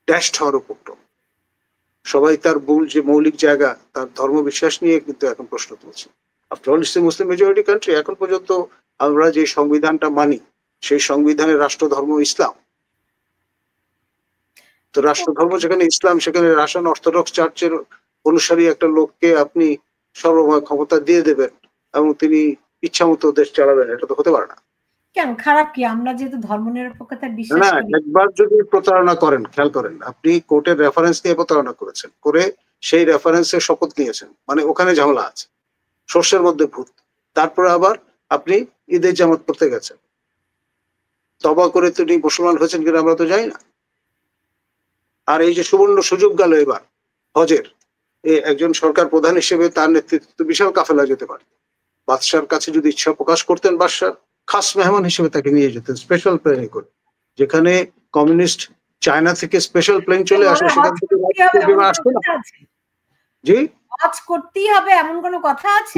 ড্যাশ হওয়ার উপক্রম। সবাই তার মূল যে মৌলিক জায়গা, তার ধর্ম বিশ্বাস নিয়ে কিন্তু এখন প্রশ্ন তুলছে। After all it's a Muslim majority country. এখন পর্যন্ত আমরা যে সংবিধানটা মানি, সেই সংবিধানের রাষ্ট্র ধর্ম ইসলাম। তো রাষ্ট্র ধর্ম যেখানে ইসলাম, সেখানে রাশিয়ান অর্থোডক্স চার্চের অনুসারী একটা লোককে আপনি সর্বময় ক্ষমতা দিয়ে দেবেন এবং তিনি ইচ্ছা মতো দেশ চালাবেন, এটা তো হতে পারে না। কেন খারাপ কি? আমরা যেহেতু ধর্মনিরপেক্ষতায় বিশ্বাস করি। একবার যদি প্রতারণা করেন, খেয়াল করেন, আপনি কোর্টের রেফারেন্স দিয়ে প্রতারণা করেছেন, করে সেই রেফারেন্সের শপথ নিয়েছেন, মানে ওখানে ঝামেলা আছে, সর্ষের মধ্যে ভূত। তারপরে আবার আপনি ঈদের জামাত পড়তে গেছেন, তবা করে তিনি মুসলমান হয়েছেন কিনা আমরা তো জানি না। আর এই যে সুবর্ণ সুযোগ গেল এবার হজের, একজন সরকার প্রধান হিসেবে তার নেতৃত্বে বিশাল কাফেলা যেতে পারে। বাদশার কাছে যদি ইচ্ছা প্রকাশ করতেন, বাদশাহ খাস মেহমান হিসেবে তাকে নিয়ে যেতেন স্পেশাল প্লেনে করে। যেখানে কমিউনিস্ট চায়না থেকে স্পেশাল প্লেন চলে আসে, সেখান থেকে আসতো না। জি, হজ করতেই হবে এমন কোনো কথা আছে?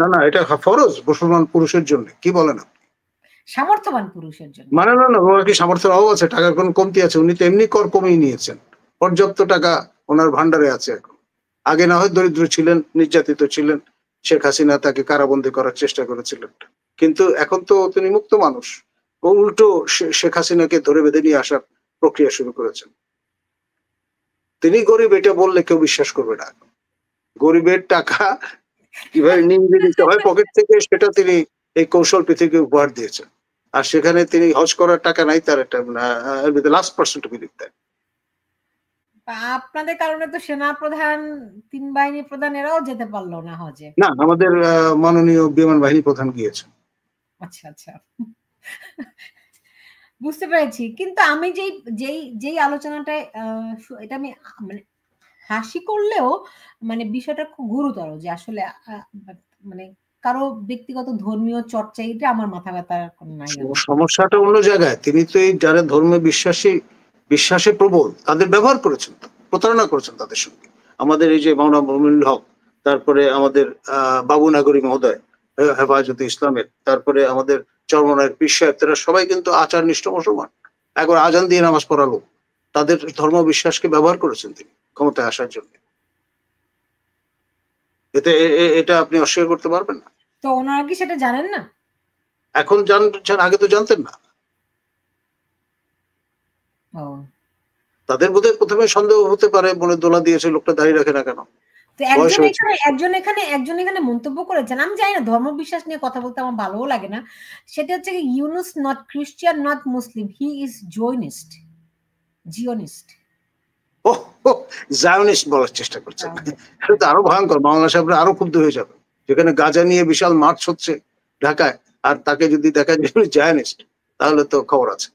না না, এটা ফরজ মুসলমান পুরুষের জন্য। কি বলেন আপনি? সামর্থ্যবান পুরুষের জন্য? মানে না, ওনার কি সামর্থ্যের অভাব আছে? টাকার কোন কমতি আছে? উনি তো এমনি কর কমিয়ে নিয়েছেন, পর্যাপ্ত টাকা ওনার ভান্ডারে আছে এখন। আগে না হয় দরিদ্র ছিলেন, নির্যাতিত ছিলেন, শেখ হাসিনা তাকে কারাবন্দী করার চেষ্টা করেছিলেন, কিন্তু এখন তো তিনি মুক্ত মানুষ। ও উল্টো শেখ হাসিনাকে ধরে বেঁধে নিয়ে আসার প্রক্রিয়া শুরু করেছেন। তিনি গরিব, এটা বললে কেউ বিশ্বাস করবে না। গরিবের টাকা কিভাবে নিয়ে দিতে হয় পকেট থেকে, সেটা তিনি এই কৌশল পৃথিবীকে উপহার দিয়েছেন। আর সেখানে তিনি হজ করার টাকা নাই, তার একটা last person to believe that. আপনাদের কারণে তো সেনা প্রধান, তিন বাহিনী প্রধান এরাও যেতে পারলো না হজে। না, আমাদের মাননীয় বিমান বাহিনী প্রধান গিয়েছেন। আচ্ছা আচ্ছা, বুঝতে পেরেছি। কিন্তু আমি যেই আলোচনাটায় এটা আমি মানে হাসি করলেও মানে বিষয়টা খুব গুরুতর, যে আসলে মানে কারো ব্যক্তিগত ধর্মীয় চর্চা, এটা আমার মাথা ব্যথার নাই। সমস্যাটা অন্য জায়গায়। তিনি তো এই যারা ধর্মে বিশ্বাসে প্রবল, তাদের ব্যবহার করেছেন, প্রতারণা করেছেন তাদের সঙ্গে। আমাদের এই যে মাওলানা মুমিনুল হক, তারপরে আমাদের বাবু নাগরী মহোদয় হেফাজতে ইসলামের, তারপরে আমাদের চরমনায়ের পীর সাহেব, তারা সবাই কিন্তু আচারনিষ্ঠ মুসলমান। একবার আজান দিয়ে নামাজ পড়ালো, তাদের ধর্ম বিশ্বাসকে ব্যবহার করেছেন তিনি ক্ষমতায় আসার জন্য। এটা আপনি অস্বীকার করতে পারবেন না। তো ওনারা কি সেটা জানেন না? এখন জানছেন, আগে তো জানতেন না। তাদের বোধহয় প্রথমে সন্দেহ হতে পারে, মনে দোলা দিয়েছে লোকটা দাঁড়িয়ে রাখে না কেন। তো একজন এখানে মন্তব্য করেছেন, আমি জানি না, ধর্ম বিশ্বাস নিয়ে কথা বলতে আমার ভালোও লাগে না, সেটা হচ্ছে কি, Yunus not Christian, not Muslim, he is Zionist, Zionist. Zionist বলার চেষ্টা করছেন, সেটা আরো ভয়ঙ্কর। মাওলানা সাহেবরা আরো ক্ষুব্ধ হয়ে যাবে। যেখানে গাজা নিয়ে বিশাল মার্চ হচ্ছে ঢাকায়, আর তাকে যদি দেখা যায় জায়নিস্ট, তাহলে তো খবর আছে।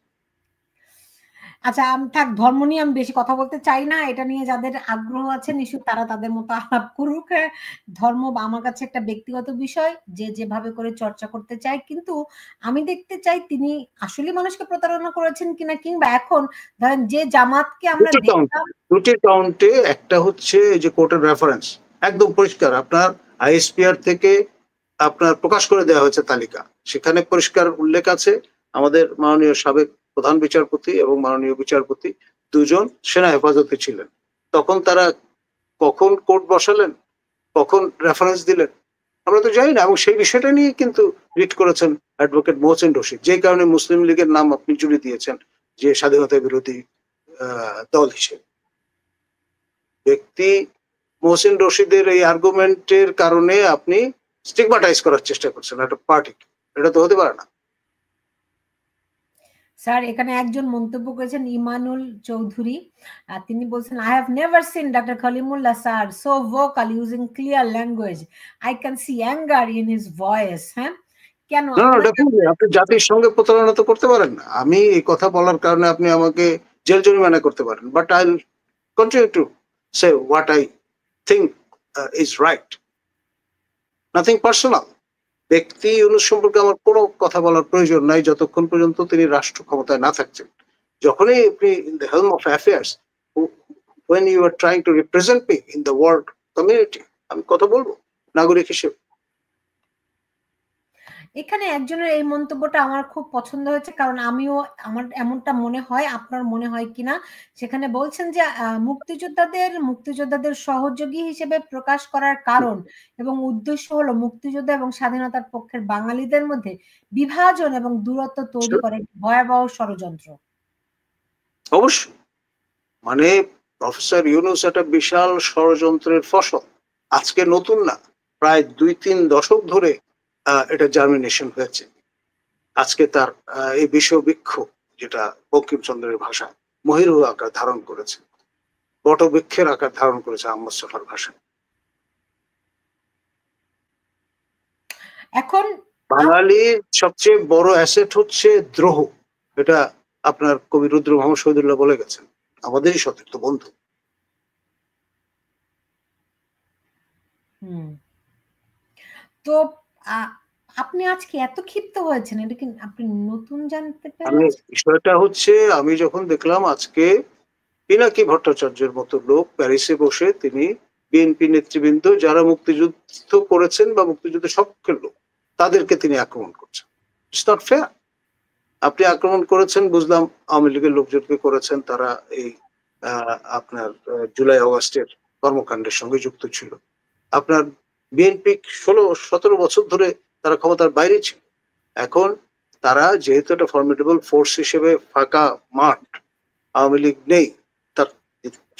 আচ্ছা, থাক, ধর্ম নিয়ে আমি বেশি কথা বলতে চাই না। এটা নিয়ে যাদের আগ্রহ আছে নিশ্চয়ই তারা তাদের মতো আলাপ করুক। ধর্ম আমার কাছে একটা ব্যক্তিগত বিষয়, যে যেভাবে করে চর্চা করতে চায়। কিন্তু আমি দেখতে চাই তিনি আসলে মানুষকে প্রতারণা করেছেন কিনা, কিংবা এখন ধরেন যে জামাতকে আমরা দেখলাম। দুটি কাউন্টে একটা হচ্ছে যে কোর্টের রেফারেন্স একদম পরিষ্কার, আপনার আইএসপিআর থেকে আপনার প্রকাশ করে দেওয়া হয়েছে তালিকা, সেখানে পরিষ্কার উল্লেখ আছে আমাদের মাননীয় সাবেক প্রধান বিচারপতি এবং মাননীয় বিচারপতি দুজন সেনা হেফাজতে ছিলেন, তখন তারা কখন কোর্ট বসালেন, কখন রেফারেন্স দিলেন আমরা তো জানি না। এবং সেই বিষয়টা নিয়ে কিন্তু রিট করেছেন অ্যাডভোকেট মোহসেন রশিদ, যে কারণে মুসলিম লীগের নাম আপনি জুড়ে দিয়েছেন যে স্বাধীনতা বিরোধী দল হিসেবে। ব্যক্তি মোহসেন রশিদের এই আর্গুমেন্টের কারণে আপনি স্টিগমাটাইজ করার চেষ্টা করছেন একটা পার্টিকে, এটা তো হতে পারে না। স্যার, এখানে একজন মন্তব্য করেছেন ইমানুল চৌধুরী। তিনি বলছেন, I have never seen doctor Khalimullah sir so vocal using clear language, I can see anger in his voice. হ্যাঁ, কেন আপনি জাতির সঙ্গে প্রতারণা তো করতে পারেন না। আমি এই কথা বলার কারণে আপনি আমাকে জেল জরিমানা করতে পারেন, but I will continue to say what I think is right, nothing personal. ব্যক্তি ইউনূস সম্পর্কে আমার কোনো কথা বলার প্রয়োজন নাই যতক্ষণ পর্যন্ত তিনি রাষ্ট্র ক্ষমতায় না থাকছেন। যখনই আপনি in the helm of affairs, when you are trying to represent me in the world community, আমি কথা বলবো নাগরিক হিসেবে। এখানে একজনের এই মন্তব্যটা আমার খুব পছন্দ হয়েছে, কারণ আমিও, আমার এমনটা মনে হয়, আপনার মনে হয় কিনা। সেখানে বলছেন যে মুক্তিযোদ্ধাদের সহযোগী হিসেবে প্রকাশ করার কারণ এবং উদ্দেশ্য হলো মুক্তিযোদ্ধা এবং স্বাধীনতার পক্ষের বাঙালিদের মধ্যে বিভাজন এবং দূরত্ব তৈরি করে ভয়াবহ ষড়যন্ত্র। অবশ্যই, মানে প্রফেসর ইউনূস একটা বিশাল ষড়যন্ত্রের ফসল, আজকে নতুন না, প্রায় 2-3 দশক ধরে এটা জার্মিনেশন হয়েছে। আজকে তার এই বিষবৃক্ষ, যেটা বঙ্কিমচন্দ্রের ভাষায় মহিরু আকার ধারণ করেছে, বটবৃক্ষের আকার ধারণ করেছে আহমদ শফার ভাষায়। এখন বাঙালির সবচেয়ে বড় অ্যাসেট হচ্ছে দ্রোহ, এটা আপনার কবি রুদ্র মোহাম্মদ শহীদুল্লাহ বলে গেছেন, আমাদেরই সতীর্থ বন্ধু। তো আপনি আজকে এত ক্ষিপ্ত হয়েছেন, এটা কি আপনি নতুন জানতে আমি পেরেছেন? বিষয়টা হচ্ছে, আমি যখন দেখলাম আজকে পিনাকি ভট্টাচার্যের মতো লোক প্যারিসে বসে তিনি বিএনপি নেতৃবৃন্দ যারা মুক্তিযুদ্ধ করেছেন বা মুক্তিযুদ্ধের সপক্ষের লোক তাদেরকে তিনি আক্রমণ করছেন, ইটস নট ফেয়ার। আপনি আক্রমণ করেছেন বুঝলাম, আওয়ামী লীগের লোকজনকে করেছেন, তারা এই আপনার জুলাই অগাস্টের কর্মকাণ্ডের সঙ্গে যুক্ত ছিল। আপনার বিএনপি 16-17 বছর ধরে তারা ক্ষমতার বাইরে ছিল, এখন তারা যেহেতু একটা ফর্মিডেবল ফোর্স হিসেবে ফাঁকা মাঠ, আওয়ামী লীগ নেই, তার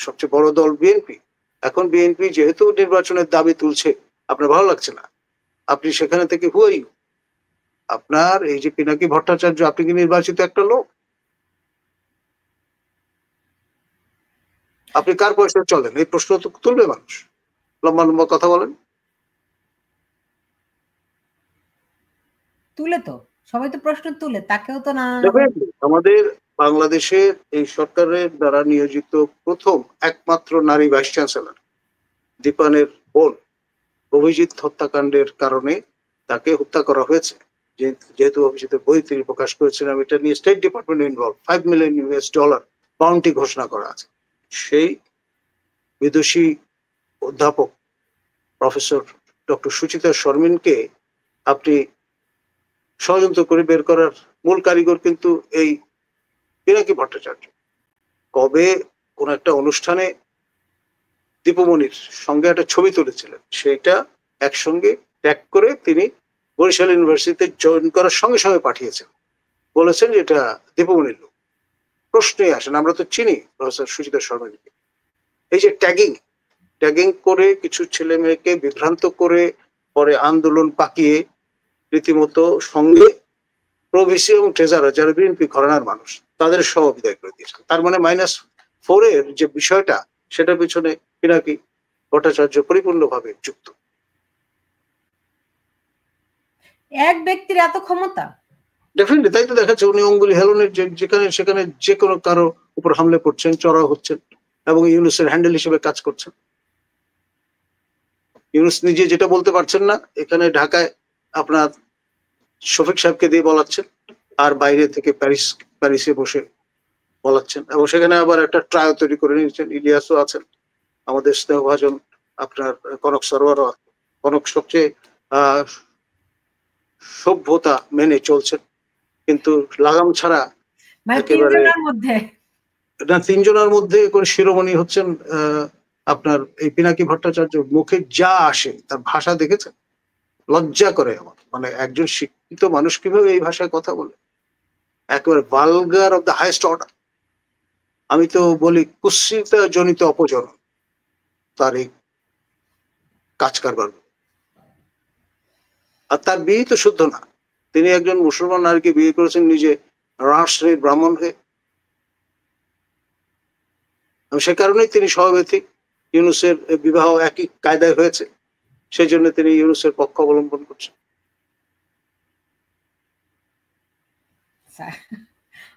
সবচেয়ে বড় দল বিএনপি, এখন বিএনপি যেহেতু নির্বাচনের দাবি তুলছে, আপনার ভালো লাগছে না, আপনি সেখানে থেকে হুয়াই, আপনার এই যে পিনাকি ভট্টাচার্য, আপনি কি নির্বাচিত একটা লোক? আপনি কার পয়সায় চলেন? এই প্রশ্ন তো তুলবে মানুষ, লম্বা লম্বা কথা বলেন। তুলে তো সবাই তো প্রশ্ন তুলে, তাকেও তো আমাদের বাংলাদেশের এই সরকারের দ্বারা নিয়োজিত প্রথম একমাত্র নারী ভাইস চ্যান্সেলর দীপানের বোন অভিজিৎ হত্যাকাণ্ডের কারণে তাকে হত্যা করা হয়েছে। যেহেতু অভিজিতের বই তিনি প্রকাশ করেছিলেন, এটা নিয়ে state department involve, $5 million bounty ঘোষণা করা আছে। সেই বিদুষী অধ্যাপক প্রফেসর ডক্টর সুচিতা শর্মিনকে আপনি ষড়যন্ত্র করে বের করার মূল কারিগর কিন্তু এই পিনাকি ভট্টাচার্য। কবে কোন একটা অনুষ্ঠানে দীপমণির সঙ্গে একটা ছবি তুলেছিলেন, সেইটা একসঙ্গে ট্যাগ করে তিনি বরিশাল ইউনিভার্সিটিতে জয়েন করার সঙ্গে সঙ্গে পাঠিয়েছেন, বলেছেন যে এটা দীপমণির লোক। প্রশ্নই আসেন, আমরা তো চিনি প্রফেসর সুচিতা শর্মাকে। এই যে ট্যাগিং করে কিছু ছেলে মেয়েকে বিভ্রান্ত করে পরে আন্দোলন পাকিয়ে রীতিমতো সঙ্গে প্রভিসি এবং ট্রেজারার যারা বিএনপি ঘরানার মানুষ তাদের সহ বিদায় করে দিয়েছেন। তার মানে -4 এর যে বিষয়টা, সেটার পিছনে পিনাকি ভট্টাচার্য পরিপূর্ণভাবে যুক্ত। এক ব্যক্তির এত ক্ষমতা? ডেফিনেটলি তাই তো দেখাচ্ছে, উনি অঙ্গুলি হেলনের যেখানে সেখানে যে কোনো কারো উপর হামলে পড়ছেন, চড়াও হচ্ছেন এবং ইউনুসের হ্যান্ডেল হিসেবে কাজ করছেন। ইউনুস নিজে যেটা বলতে পারছেন না এখানে ঢাকায় আপনার শফিক সাহেবকে দিয়ে বলাচ্ছেন, আর বাইরে থেকে প্যারিসে বসে বলাচ্ছেন, এবং সেখানে আবার একটা ট্রায়ও তৈরি করে নিয়েছেন। ইলিয়াসও আছেন, আমাদের স্নেহভাজন আপনার কনক সরোয়ারও, কনক সবচেয়ে সভ্যতা মেনে চলছেন, কিন্তু লাগাম ছাড়া একেবারে না। তিনজনের মধ্যে করে শিরোমণি হচ্ছেন আপনার এই পিনাকি ভট্টাচার্য। মুখে যা আসে তার ভাষা দেখেছেন, লজ্জা করে আমার, মানে একজন শিক্ষিত মানুষ কিভাবে এই ভাষায় কথা বলে, একেবারে vulgar of the highest order. আমি তো বলি কুৎসিত জনিত অপজন তার এই কাজ কারবার। আর তার বিয়ে তো শুদ্ধ না, তিনি একজন মুসলমান নারীকে বিয়ে করেছেন নিজে রাস শ্রেণীর ব্রাহ্মণ হয়ে, সে কারণেই তিনি সহবেথী। ইউনুসের বিবাহ একই কায়দায় হয়েছে, সেই জন্য তিনি ইউনুসের পক্ষ অবলম্বন করছেন।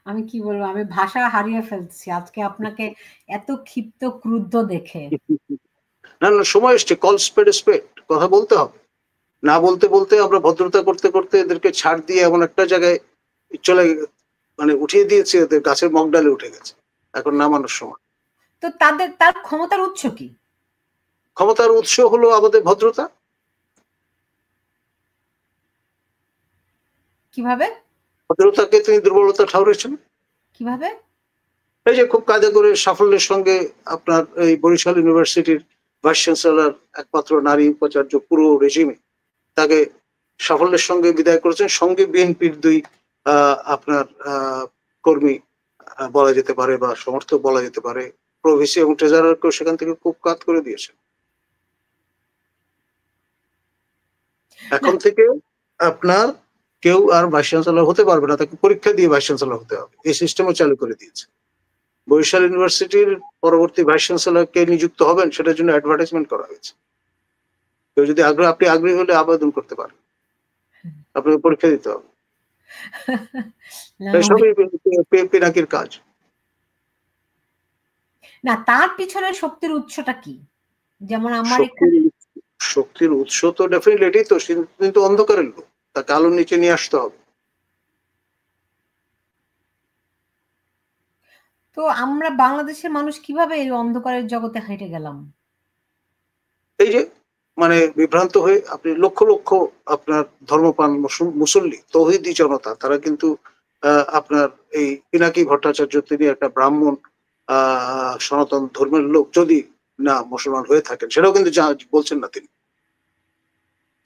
আমি কি বলবো, আমি ভাষা হারিয়ে ফেলছি আজকে আপনাকে এত ক্ষিপ্ত ক্রুদ্ধ দেখে। না না, সময় এসছে, কল স্পেড স্পেড, কথা বলতে হবে। না বলতে বলতে আমরা ভদ্রতা করতে করতে এদেরকে ছাড় দিয়ে এমন একটা জায়গায় চলে, মানে উঠিয়ে দিয়েছে, এদের গাছের মগডালে উঠে গেছে, এখন নামানোর সময়। তো তার ক্ষমতার উৎস কি? ক্ষমতার উৎস হলো আমাদের ভদ্রতা। কিভাবে? ভদ্রতাকে তিনি দুর্বলতা ঠাউরেছেন। কিভাবে? এই যে খুব কায়দা করে সাফল্যের সঙ্গে আপনার এই বরিশাল ইউনিভার্সিটির ভাইস চ্যান্সেলর, একমাত্র নারী উপাচার্য পুরো রেজিমে, তাকে সাফল্যের সঙ্গে বিদায় করেছেন। সঙ্গে বিএনপির দুই আপনার কর্মী বলা যেতে পারে বা সমর্থক বলা যেতে পারে, প্রভিসি এবং ট্রেজারারকেও সেখান থেকে খুব কাত করে দিয়েছেন। এখন থেকে আপনার কেউ আর ভাইস চ্যান্সেলর হতে পারবে না, তাকে পরীক্ষা দিয়ে ভাইস চ্যান্সেলর হতে হবে, এই সিস্টেমও চালু করে দিয়েছে। বরিশাল ইউনিভার্সিটির পরবর্তী ভাইস চ্যান্সেলর কে নিযুক্ত হবেন সেটার জন্য অ্যাডভার্টাইজমেন্ট করা হয়েছে। কেউ যদি আপনি আগ্রহী হলে আবেদন করতে পারেন, আপনাকে পরীক্ষা দিতে হবে। সবই পিনাকির কাজ। না, তার পিছনে শক্তির উৎসটা কি? যেমন আমার শক্তির উৎস তো ডেফিনেটলি এটাই তো, কিন্তু অন্ধকারের লোক, তাকে আলোর নিচে নিয়ে আসতে হবে। তো আমরা বাংলাদেশের মানুষ কিভাবে এই অন্ধকারের জগতে হেঁটে গেলাম? এই যে মানে বিভ্রান্ত হয়ে আপনি লক্ষ লক্ষ আপনার ধর্মপ্রাণ মুসল্লি তৌহিদি জনতা, তারা কিন্তু আপনার এই পিনাকি ভট্টাচার্য, তিনি একটা ব্রাহ্মণ সনাতন ধর্মের লোক যদি না মুসলমান হয়ে থাকেন, সেটাও কিন্তু বলছেন না।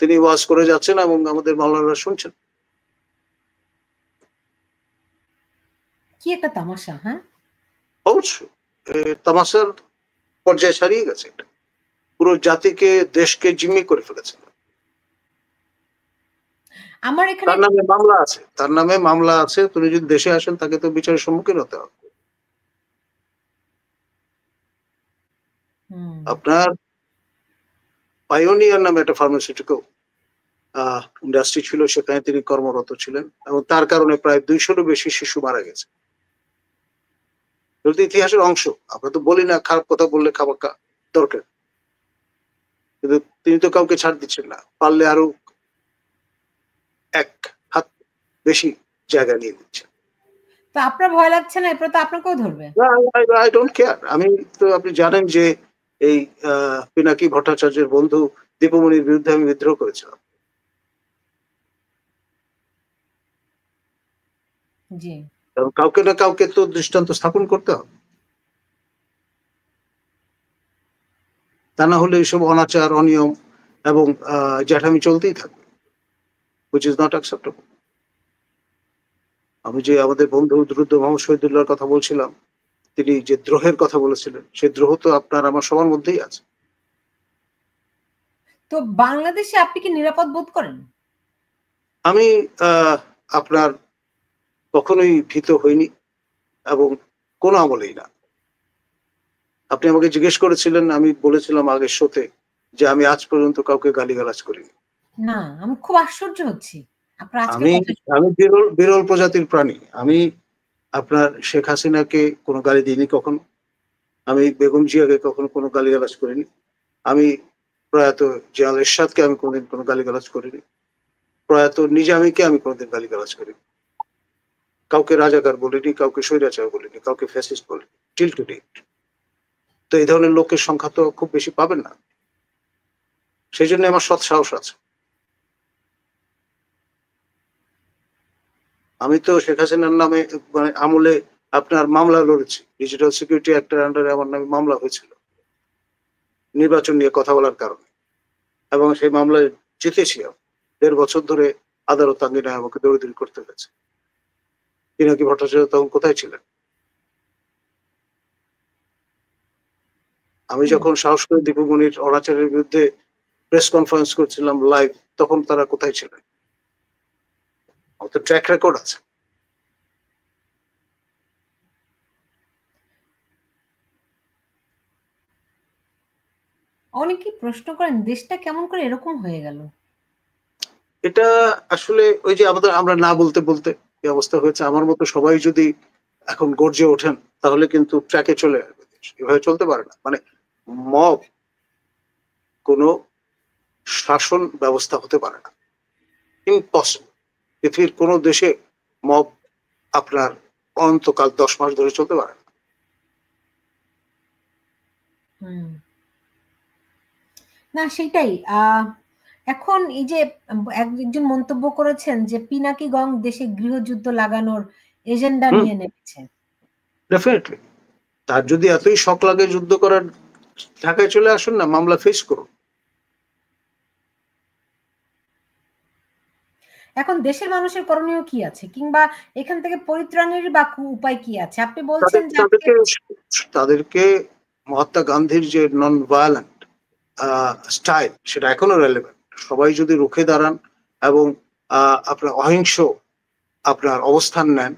তিনি ওয়াজ করে যাচ্ছেন এবং আমাদের মাওলানারা শুনছেন। কি একটা তামাশা! হ্যাঁ, অবশ্যই তামাশার পর্যায়ে ছাড়িয়ে গেছে, এটা পুরো জাতিকে, দেশকে জিম্মি করে ফেলেছে। আমার এখানে তার নামে মামলা আছে, তার নামে মামলা আছে। তুমি যদি দেশে আসেন তাকে তো বিচারের সম্মুখীন হতে হবে। আপনার পাইওনিয়ার নামে একটা ফার্মাসিউটিক্যাল ইন্ডাস্ট্রি ছিল, সেখানে তিনি কর্মরত ছিলেন এবং তার কারণে প্রায় 200-রও বেশি শিশু মারা গেছে। ইতিহাসের অংশ, আমরা তো বলি না খারাপ কথা বললে খাবার দরকার, কিন্তু তিনি তো কাউকে ছাড় দিচ্ছেন না, পারলে আরো এক হাত বেশি জায়গা নিয়ে নিচ্ছেন। তো আপনার ভয় লাগছে না এরপর তো আপনাকেও ধরবে? I don't care. আমি তো, আপনি জানেন যে এই পিনাকি ভট্টাচার্যের বন্ধু দীপমণির বিরুদ্ধে আমি বিদ্রোহ করেছিলাম। জি, কারণ কাউকে না কাউকে তো দৃষ্টান্ত স্থাপন করতে হবে, তা না হলে এইসব অনাচার, অনিয়ম এবং জ্যাঠামি চলতেই থাকবে, which is not acceptable. আমি যে আমাদের বন্ধু দ্রুত মোহাম্মদ শহীদুল্লাহর কথা বলছিলাম, তিনি যে দ্রোহের কথা বলেছিলেন, সেই দ্রোহ তো আপনার আমার সবার মধ্যেই আছে। তো বাংলাদেশে আপনি কি নিরাপদ বোধ করেন? আমি আপনার কখনোই ভীত হইনি এবং কোনো আমলেই না। আপনি আমাকে জিজ্ঞেস করেছিলেন, আমি বলেছিলাম আগের শোতে যে আমি আজ পর্যন্ত কাউকে গালিগালাজ করিনি। না, আমি খুব আশ্চর্য হচ্ছি। আপনার আজকে আমি কথা আমি বিরল বিরল প্রজাতির প্রাণী। আমি আপনার শেখ হাসিনাকে কোনো গালি দিইনি কখনো। আমি বেগম জিয়াকে কখনো কোনো গালিগালাজ করিনি। আমি প্রয়াত জিয়াউল এরশাদকে আমি কোনোদিন কোনো গালিগালাজ করিনি। প্রয়াত নিজামীকে আমি কোনোদিন গালিগালাজ করিনি। কাউকে রাজাকার বলিনি, কাউকে স্বৈরাচার বলিনি, কাউকে ফ্যাসিস্ট বলিনি টিল টু ডেট। তো এই ধরনের লোকের সংখ্যা তো খুব বেশি পাবেন না। সেই জন্য আমার সৎ সাহস আছে। আমি তো শেখ হাসিনার নামে মানে আমলে আপনার মামলা লড়েছি। ডিজিটাল সিকিউরিটি অ্যাক্টের আন্ডারে আমার নামে মামলা হয়েছিল নির্বাচন নিয়ে কথা বলার কারণে, এবং সেই মামলায় জিতেছি। 1.5 বছর ধরে আদালত আঙ্গিনায় আমাকে দৌড়দৌড়ি করতে হয়েছে। পিনাকি ভট্টাচার্য তখন কোথায় ছিলেন? আমি যখন সাহস করে দীপুমণির অনাচারের বিরুদ্ধে প্রেস কনফারেন্স করছিলাম লাইভ, তখন তারা কোথায় ছিলেন? আমার তো ট্র্যাক রেকর্ড আছে। অনেকেই প্রশ্ন করেন দেশটা কেমন করে এরকম হয়ে গেল। এটা আসলে ওই যে আমরা না বলতে বলতে এই অবস্থা হয়েছে। আমার মতো সবাই যদি এখন গর্জে ওঠেন তাহলে কিন্তু ট্র্যাকে চলে আসবে। এভাবে চলতে পারে না। মানে মব কোনো শাসন ব্যবস্থা হতে পারে না, ইম্পসিবল। পৃথিবীর কোনো দেশে মব আপনার অনন্তকাল 10 মাস ধরে চলতে পারে না। না সেটাই। এখন এই যে একজন মন্তব্য করেছেন যে পিনাকি গং দেশে গৃহযুদ্ধ লাগানোর এজেন্ডা নিয়ে নেমেছে। ডেফিনেটলি। তার যদি এতই শখ লাগে যুদ্ধ করার, ঢাকায় চলে আসুন না, মামলা ফেস করুন। এখন দেশের মানুষের করণীয় কি আছে, কিংবা এখান থেকে পরিত্রাণের বা উপায় কি আছে? আপনি বলছেন যে তাদেরকে মহাত্মা গান্ধীর যে নন ভায়োলেন্ট স্টাইল, সেটা এখনো রেলেভেন্ট। সবাই যদি রুখে দাঁড়ান এবং আপনার অহিংস আপনার অবস্থান নেন,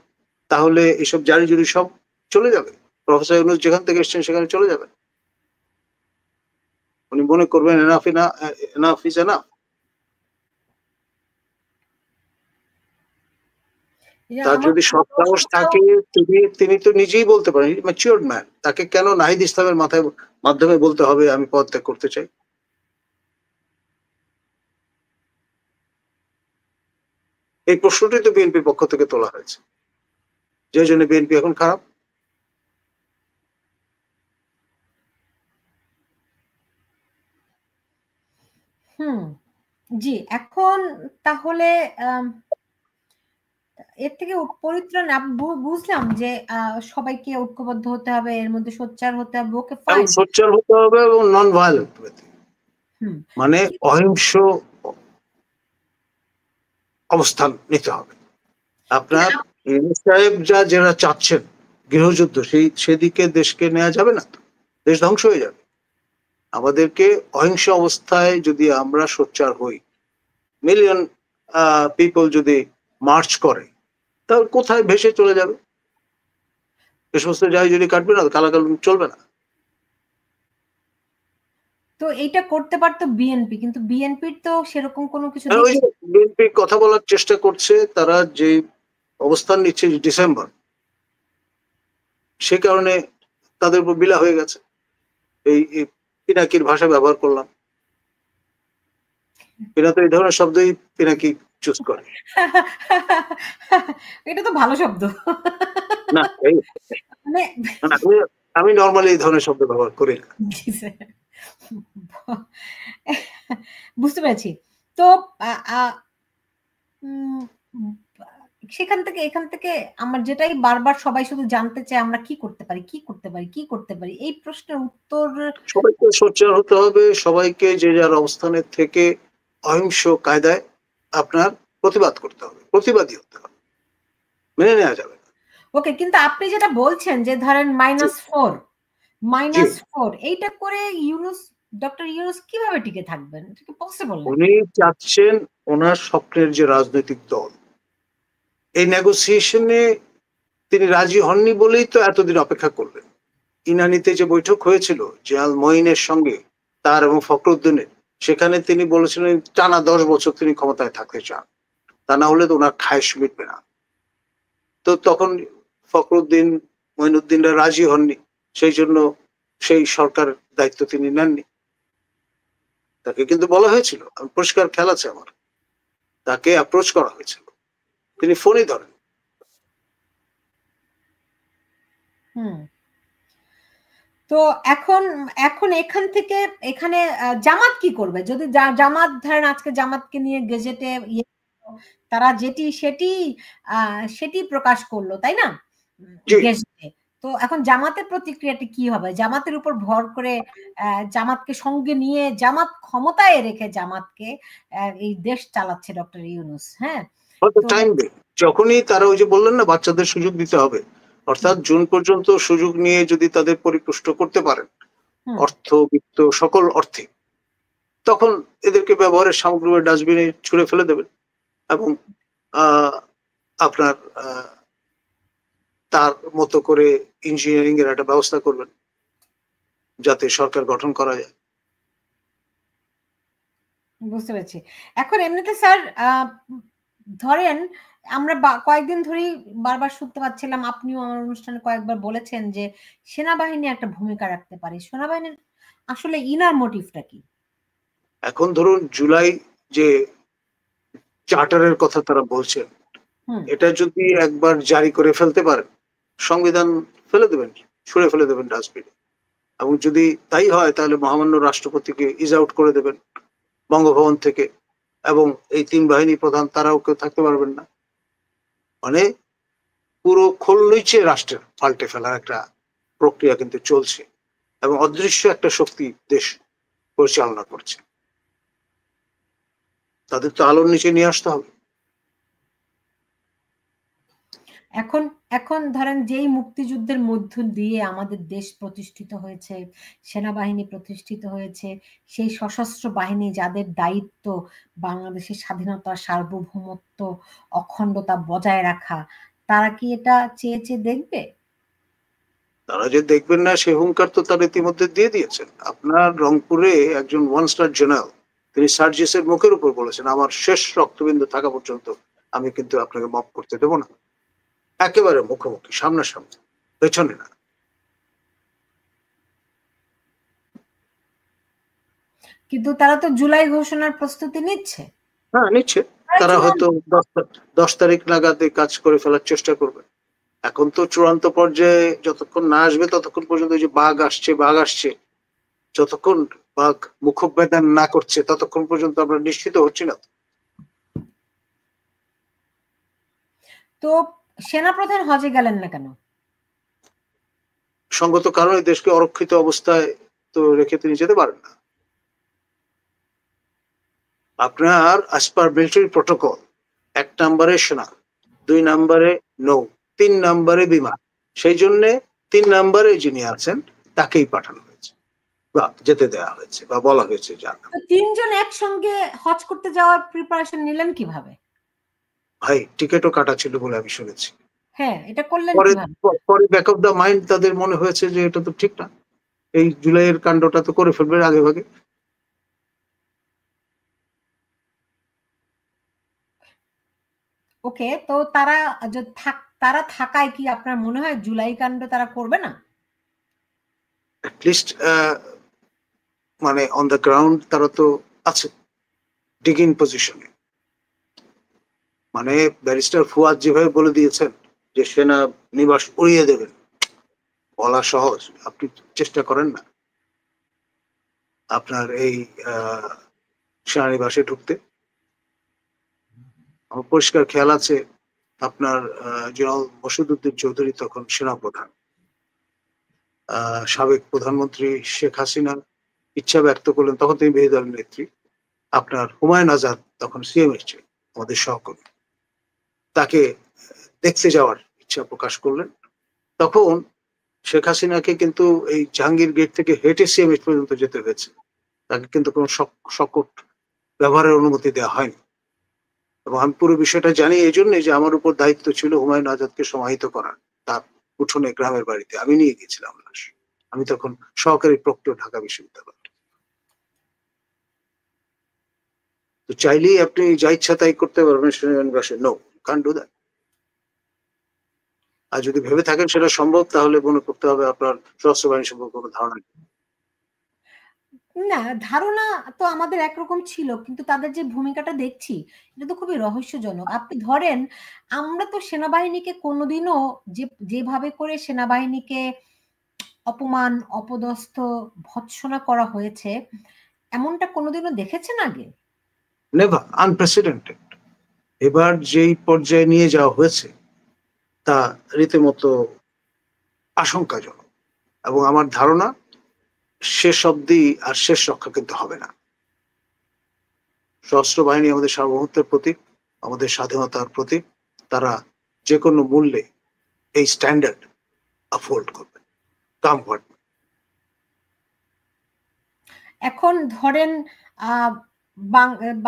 তাহলে এসব জারি জুরি সব চলে যাবে। প্রফেসর ইউনূস যেখান থেকে এসছেন সেখানে চলে যাবেন। উনি মনে করবেন এনাফ ইজ এনাফ। তার যদি সৎ সাহস থাকে, তিনি তো নিজেই বলতে পারেন, ম্যাচিওরড ম্যান। তাকে কেন নাহিদ ইসলামের মাধ্যমে বলতে হবে আমি পদত্যাগ করতে চাই? এই প্রশ্নটি তো বিএনপির পক্ষ থেকে তোলা হয়েছে, যে জন্য বিএনপি এখন খারাপ। জি, এখন তাহলে এর থেকে পরিত্রাণ বুঝলাম যে সবাইকে ঐক্যবদ্ধ হতে হবে, এর মধ্যে সোচ্চার হতে হবে। ওকে ফাইন, সোচ্চার হতে হবে এবং নন ভায়োলেন্ট, মানে অহিংস অবস্থান নিতে হবে। আপনার সাহেব যারা চাচ্ছেন গৃহযুদ্ধ, সেদিকে দেশকে নেওয়া যাবে না, তো দেশ ধ্বংস হয়ে যাবে। আমাদেরকে অহিংস অবস্থায় যদি আমরা সোচ্চার হই, মিলিয়ন পিপল যদি মার্চ করে, তাহলে কোথায় ভেসে চলে যাবে? এ সমস্ত জায়গায় যদি কাটবে না, কালাকানুন চলবে না। তো এইটা করতে পারতো বিএনপি, কিন্তু বিএনপির তো সেরকম কোনো কিছু বিএনপি কথা বলার চেষ্টা করছে। তারা যে অবস্থান নিচ্ছে ডিসেম্বর, সে কারণে তাদের উপর বিলা হয়ে গেছে। এই পিনাকির ভাষা ব্যবহার করলাম। পিনা তো এই ধরনের শব্দই পিনাকি চুজ করে। এটা তো ভালো শব্দ না, মানে আমি নর্মালি এই ধরনের শব্দ ব্যবহার করি না। বুঝতে পেরেছি। তো সেখান থেকে এখান থেকে আমার যেটাই বারবার সবাই শুধু জানতে চায়, আমরা কি করতে পারি, কি করতে পারি, কি করতে পারি? এই প্রশ্নের উত্তর, সবাইকে সোচ্চার হতে হবে। সবাইকে যে যার অবস্থানের থেকে অহিংস কায়দায় আপনার প্রতিবাদ করতে হবে, প্রতিবাদী হতে হবে, মেনে নেওয়া যাবে না। ওকে, কিন্তু আপনি যেটা বলছেন যে ধরেন -4 এইটা করে ডক্টর ইউনূস কিভাবে টিকে থাকবেন? এটা কি পসিবল? উনি চাচ্ছেন ওনার স্বপ্নের যে রাজনৈতিক দল, এই নেগোসিয়েশনে তিনি রাজি হননি বলেই তো এতদিন অপেক্ষা করলেন। ইনানিতে যে বৈঠক হয়েছিল জিয়াউল মঈনের সঙ্গে তার এবং ফখরুদ্দিনের, সেখানে তিনি বলেছিলেন টানা 10 বছর তিনি ক্ষমতায় থাকতে চান। তা না হলে তো ওনার খায়েশ মিটবে না। তো তখন ফখরুদ্দিন মঈনুদ্দিনরা রাজি হননি, সেই জন্য সেই সরকার দায়িত্ব তিনি নেননি। তাকে কিন্তু বলা হয়েছিল, আমি পরিষ্কার খেয়াল আছে আমার, তাকে অ্যাপ্রোচ করা হয়েছিল, তিনি ফোনই ধরেন। তো এখন এখন এখান থেকে এখানে জামাত কি করবে? যদি জামাত ধরেন আজকে জামাতকে নিয়ে গেজেটে তারা সেটি প্রকাশ করলো, তাই না? গেজেটে। তো এখন জামাতের প্রতিক্রিয়াটি কি হবে? জামাতের উপর ভর করে জামাতকে সঙ্গে নিয়ে জামাত ক্ষমতায় রেখে জামাতকে এই দেশ চালাচ্ছে ডক্টর ইউনূস। হ্যাঁ, টাইম দেয়, যখনই তারা ওই যে বললেন না বাচ্চাদের সুযোগ দিতে হবে, অর্থাৎ জুন পর্যন্ত সুযোগ নিয়ে যদি তাদের পরিপুষ্ট করতে পারেন অর্থ বিত্ত সকল অর্থে, তখন এদেরকে ব্যবহারের সামগ্রী ডাস্টবিনে ছুঁড়ে ফেলে দেবেন এবং আপনার তার মতো করে ইঞ্জিনিয়ারিং এর একটা ব্যবস্থা করবেন যাতে সরকার গঠন করা যায়। বুঝতে পেরেছি। এখন এমনিতে স্যার ধরেন আমরা কয়েকদিন ধরেই বারবার শুনতে পাচ্ছিলাম, আপনিও আমার অনুষ্ঠানে কয়েকবার বলেছেন যে সেনাবাহিনী একটা ভূমিকা রাখতে পারে। সেনাবাহিনীর আসলে ইনার মোটিভটা কি? এখন ধরুন জুলাই যে চার্টারের কথা তারা বলছেন, এটা যদি একবার জারি করে ফেলতে পারেন, সংবিধান ফেলে দেবেন, ছুঁড়ে ফেলে দেবেন ডাস্টবিনে। এবং যদি তাই হয় তাহলে মহামান্য রাষ্ট্রপতিকে ইজ আউট করে দেবেন বঙ্গভবন থেকে, এবং এই তিন বাহিনী প্রধান তারাও কেউ থাকতে পারবেন না। মানে পুরো খোলনিচে রাষ্ট্রের পাল্টে ফেলার একটা প্রক্রিয়া কিন্তু চলছে এবং অদৃশ্য একটা শক্তি দেশ পরিচালনা করছে। তাদের তো আলোর নিচে নিয়ে আসতে হবে। এখন এখন ধরেন যেই মুক্তিযুদ্ধের মধ্য দিয়ে আমাদের দেশ প্রতিষ্ঠিত হয়েছে, সেনাবাহিনী প্রতিষ্ঠিত হয়েছে, সেই সশস্ত্র বাহিনী যাদের দায়িত্ব বাংলাদেশের স্বাধীনতা, সার্বভৌমত্ব, অখণ্ডতা বজায় রাখা, তারা কি এটা চেয়ে চেয়ে দেখবে? তারা যে দেখবেন না সে হুঙ্কার তো তারা ইতিমধ্যে দিয়ে দিয়েছেন। আপনার রংপুরে একজন ওয়ান স্টার জেনারেল, তিনি সার্জিসের মুখের উপর বলেছেন, আমার শেষ রক্তবিন্দু থাকা পর্যন্ত আমি কিন্তু আপনাকে মাফ করতে দেবো না। একেবারে মুখোমুখি, সামনাসামনি, পেছনে না। কিন্তু তারা তো জুলাই ঘোষণার প্রস্তুতি নিচ্ছে। হ্যাঁ নিচ্ছে, তারা হয়তো 10 তারিখ নাগাদ কাজ করে ফেলার চেষ্টা করবে। এখন তো চূড়ান্ত পর্যায়ে যতক্ষণ না আসবে ততক্ষণ পর্যন্ত যে বাঘ আসছে, যতক্ষণ বাঘ মুখোপাধ্যান না করছে ততক্ষণ পর্যন্ত আমরা নিশ্চিত হচ্ছি না। তো সেনাপ্রধান হজে গেলেন না কেন? সঙ্গত কারণে দেশকে অরক্ষিত অবস্থায় তো রেখে তিনি যেতে পারেন না। আপনার as per মিলিটারি প্রটোকল 1 নম্বরে সেনা, 2 নম্বরে নৌ, 3 নম্বরে বিমান, সেই জন্য 3 নম্বরে যিনি আছেন তাকেই পাঠানো হয়েছে বা যেতে দেওয়া হয়েছে বা বলা হয়েছে যান। তিনজন একসঙ্গে হজ করতে যাওয়ার প্রিপারেশন নিলেন কিভাবে? ভাই টিকিটও কাটা ছিল বলে আমি শুনেছি। হ্যাঁ, এটা করলেন কিভাবে? পরে ব্যাক অফ দা মাইন্ড তাদের মনে হয়েছে যে এটা তো ঠিক না, এই জুলাইয়ের কাণ্ডটা তো করে ফেলবে আগে ভাগে। ওকে, তো তারা থাকায় কি আপনার মনে হয় জুলাই কাণ্ড তারা করবে না? অ্যাটলিস্ট মানে অন দ্য গ্রাউন্ড তারা তো আছে ডিগিং পজিশনে। মানে ব্যারিস্টার ফুয়াদ যেভাবে বলে দিয়েছেন যে সেনা নিবাস উড়িয়ে দেবেন, বলা সহজ, আপনি চেষ্টা করেন না আপনার এই সেনানিবাসে ঢুকতে। আমার পরিষ্কার খেয়াল আছে আপনার জেনারেল মসিউদ্দিন চৌধুরী তখন সেনাপ্রধান, সাবেক প্রধানমন্ত্রী শেখ হাসিনা ইচ্ছা ব্যক্ত করলেন, তখন তিনি বিরোধী দলের নেত্রী, আপনার হুমায়ুন আজাদ তখন সিএমএস ছিলেন আমাদের সহকর্মী, তাকে দেখতে যাওয়ার ইচ্ছা প্রকাশ করলেন। তখন শেখ হাসিনাকে কিন্তু এই জাহাঙ্গীর গেট থেকে হেঁটে সিএমএস পর্যন্ত যেতে হয়েছে, তাকে কিন্তু কোনো সকট ব্যবহারের অনুমতি দেওয়া হয়নি। এবং আমি পুরো বিষয়টা জানি এই জন্যই যে আমার উপর দায়িত্ব ছিল হুমায়ুন আজাদকে সমাহিত করার, তার উঠোনে গ্রামের বাড়িতে আমি নিয়ে গেছিলাম লাশ। আমি তখন সহকারী প্রক্টর ঢাকা বিশ্ববিদ্যালয়। তো চাইলেই আপনি যা ইচ্ছা তাই করতে পারবেন সেনানিবাসে? No, can't do that. আর যদি ভেবে থাকেন সেটা সম্ভব, তাহলে মনে করতে হবে আপনার সশস্ত্র বাহিনী সম্পর্কে কোনো ধারণা নেই। না, ধারণা তো আমাদের একরকম ছিল, কিন্তু তাদের যে ভূমিকাটা দেখছি এটা তো খুবই রহস্যজনক। আপনি ধরেন, আমরা তো সেনাবাহিনীকে কোনোদিনও যেভাবে করে সেনাবাহিনীকে অপমান, অপদস্থ, ভৎসনা করা হয়েছে, এমনটা কোনোদিনও দেখেছেন আগে? Never, unprecedented. এবার যেই পর্যায়ে নিয়ে যাওয়া হয়েছে তা রীতিমতো আশঙ্কাজনক, এবং আমার ধারণা শেষ অব্দি আর শেষ রক্ষা কিন্তু হবে না। সশস্ত্র বাহিনী আমাদের সার্বভৌমত্বের প্রতীক, আমাদের স্বাধীনতার প্রতীক। তারা যে কোনো মূল্যে এই স্ট্যান্ডার্ড আপহোল্ড করবে, কাম হোয়াট। এখন ধরেন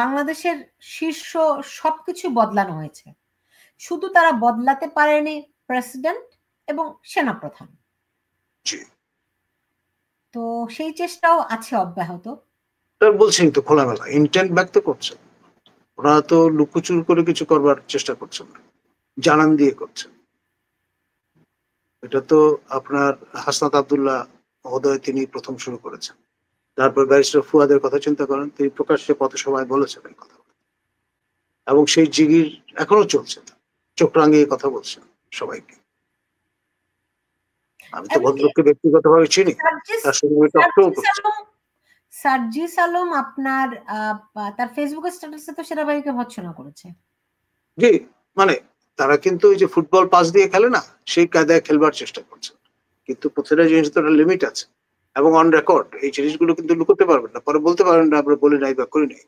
বাংলাদেশের শীর্ষ সবকিছু বদলানো হয়েছে, শুধু তারা বদলাতে পারেনি প্রেসিডেন্ট এবং সেনাপ্রধান। জি, তো সেই চেষ্টাও আছে অব্যাহত। তার বলছেন তো খোলামেলা ইন্টেন্ট ব্যক্ত করছেন। ওনারা তো লুকোচুর করে কিছু করবার চেষ্টা করছেন না, জানান দিয়ে করছেন। এটা তো আপনার হাসনাত আব্দুল্লাহ মহোদয় তিনি প্রথম শুরু করেছেন। তারপর ব্যারিস্টার ফুয়াদের কথা চিন্তা করেন, তিনি প্রকাশ্যে পথসভায় বলেছেন এই কথা, এবং সেই জিগির এখনো চলছে। চোখ রাঙিয়ে কথা বলছেন সবাইকে। আমি তো ভদ্রলোককে ব্যক্তিগতভাবে চিনি, তার সঙ্গে টকশোও করছি। সার্জিস আলম আপনার তার ফেসবুক স্ট্যাটাসে তো সেনাবাহিনীকে ভৎসনা করেছে। জি, মানে তারা কিন্তু ওই যে ফুটবল পাস দিয়ে খেলে না, সেই কায়দায় খেলবার চেষ্টা করছে। কিন্তু প্রতিটা জিনিস তো একটা লিমিট আছে, এবং অন রেকর্ড এই জিনিসগুলো কিন্তু লুকোতে পারবেন না, পরে বলতে পারবেন না আমরা বলি নাই বা করি নাই।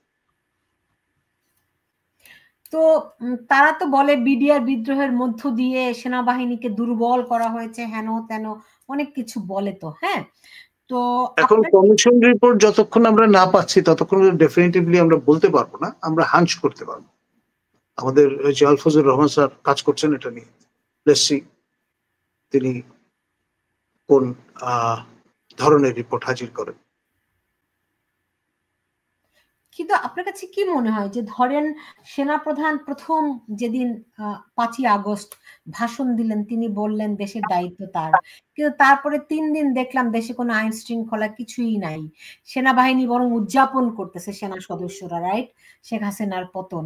তো তারা তো বলে বিডিআর বিদ্রোহের মধ্য দিয়ে সেনাবাহিনীকে দুর্বল করা হয়েছে, হেন তেন অনেক কিছু বলে। তো হ্যাঁ, তো এখন কমিশন রিপোর্ট যতক্ষণ আমরা না পাচ্ছি ততক্ষণ ডেফিনেটিভলি আমরা বলতে পারবো না, আমরা হাঞ্চ করতে পারবো। আমাদের জাল ফজল রহমান স্যার কাজ করছেন এটা নিয়ে। লেটস সি তিনি কোন ধরনের রিপোর্ট হাজির করেন। কিন্তু আপনার কাছে কি মনে হয় যে ধরেন সেনাপ্রধান প্রথম যেদিন 5ই আগস্ট ভাষণ দিলেন, তিনি বললেন দেশের দায়িত্ব তার, কিন্তু তারপরে 3 দিন দেখলাম দেশে কোনো আইন শৃঙ্খলা কিছুই নাই, সেনাবাহিনী বরং উদযাপন করতেছে সেনা সদস্যরা, রাইট, শেখ হাসিনার পতন।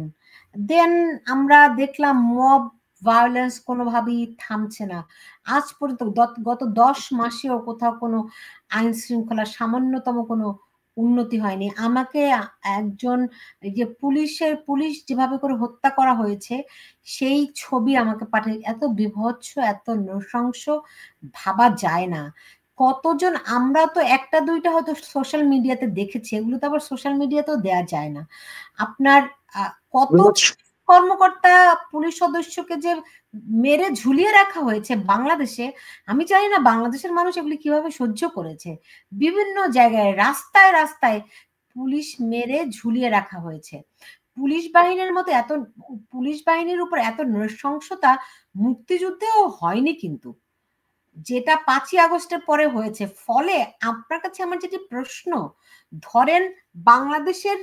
দেন আমরা দেখলাম মব ভায়োলেন্স কোনোভাবেই থামছে না, আজ পর্যন্ত গত 10 মাসেও কোথাও কোনো আইন শৃঙ্খলা সামান্যতম কোনো উন্নতি হয়নি। আমাকে একজন যে পুলিশ যেভাবে করে হত্যা করা হয়েছে সেই ছবি আমাকে পাঠিয়ে, এত বিভৎস, এত নৃশংস, ভাবা যায় না। কতজন, আমরা তো একটা দুইটা হয়তো সোশ্যাল মিডিয়াতে দেখেছি, এগুলো তো আবার সোশ্যাল মিডিয়াতেও দেয়া যায় না। আপনার কত কর্মকর্তা পুলিশ সদস্যকে যে মেরে ঝুলিয়ে রাখা হয়েছে বাংলাদেশে, আমি জানি না বাংলাদেশের মানুষ এগুলি কিভাবে সহ্য করেছে। বিভিন্ন জায়গায় রাস্তায় রাস্তায় পুলিশ মেরে ঝুলিয়ে রাখা হয়েছে। পুলিশ বাহিনীর মতো পুলিশ বাহিনীর উপর এত নৃশংসতা মুক্তিযুদ্ধেও হয়নি, কিন্তু যেটা 5ই আগস্টের পরে হয়েছে। ফলে আপনার কাছে আমার যেটি প্রশ্ন, ধরেন বাংলাদেশের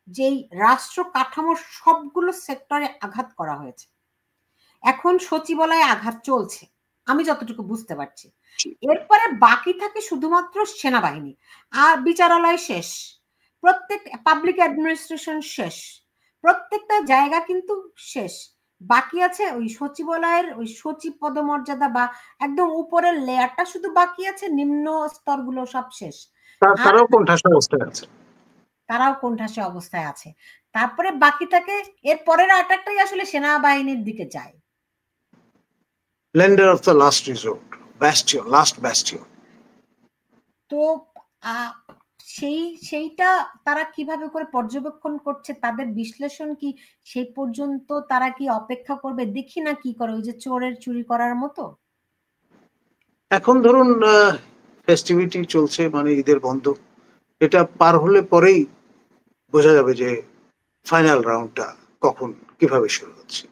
যেই রাষ্ট্র কাঠামোর সবগুলো সেক্টরে আঘাত করা হয়েছে, এখন সচিবালয়ে আঘাত চলছে আমি যতটুকু বুঝতে পারছি, এরপরে বাকি থাকে শুধুমাত্র সেনাবাহিনী, আর বিচারালয় শেষ, প্রত্যেক পাবলিক অ্যাডমিনিস্ট্রেশন শেষ, প্রত্যেকটা জায়গা কিন্তু শেষ। বাকি আছে ওই সচিবালয়ের ওই সচিব পদমর্যাদা বা একদম উপরের লেয়ারটা শুধু বাকি আছে, নিম্ন স্তরগুলো সব শেষ। তারাও কোণঠাসা অবস্থায় আছে। তারাও কোণঠাসা অবস্থায় আছে। তারপরে বাকি থাকে এর পরের অ্যাটাকটাই আসলে সেনাবাহিনীর দিকে যায়। Lender of the last resort, bastion, last bastion. তো সেইটা তারা কিভাবে করে পর্যবেক্ষণ করছে, তাদের বিশ্লেষণ কি, সেই পর্যন্ত তারা কি অপেক্ষা করবে, দেখি না কি করে, ওই যে চোরের চুরি করার মতো। এখন ধরুন ফেস্টিভিটি চলছে, মানে ঈদের বন্ধ, এটা পার হলে পরেই বোঝা যাবে যে ফাইনাল রাউন্ডটা কখন কিভাবে শুরু হচ্ছে।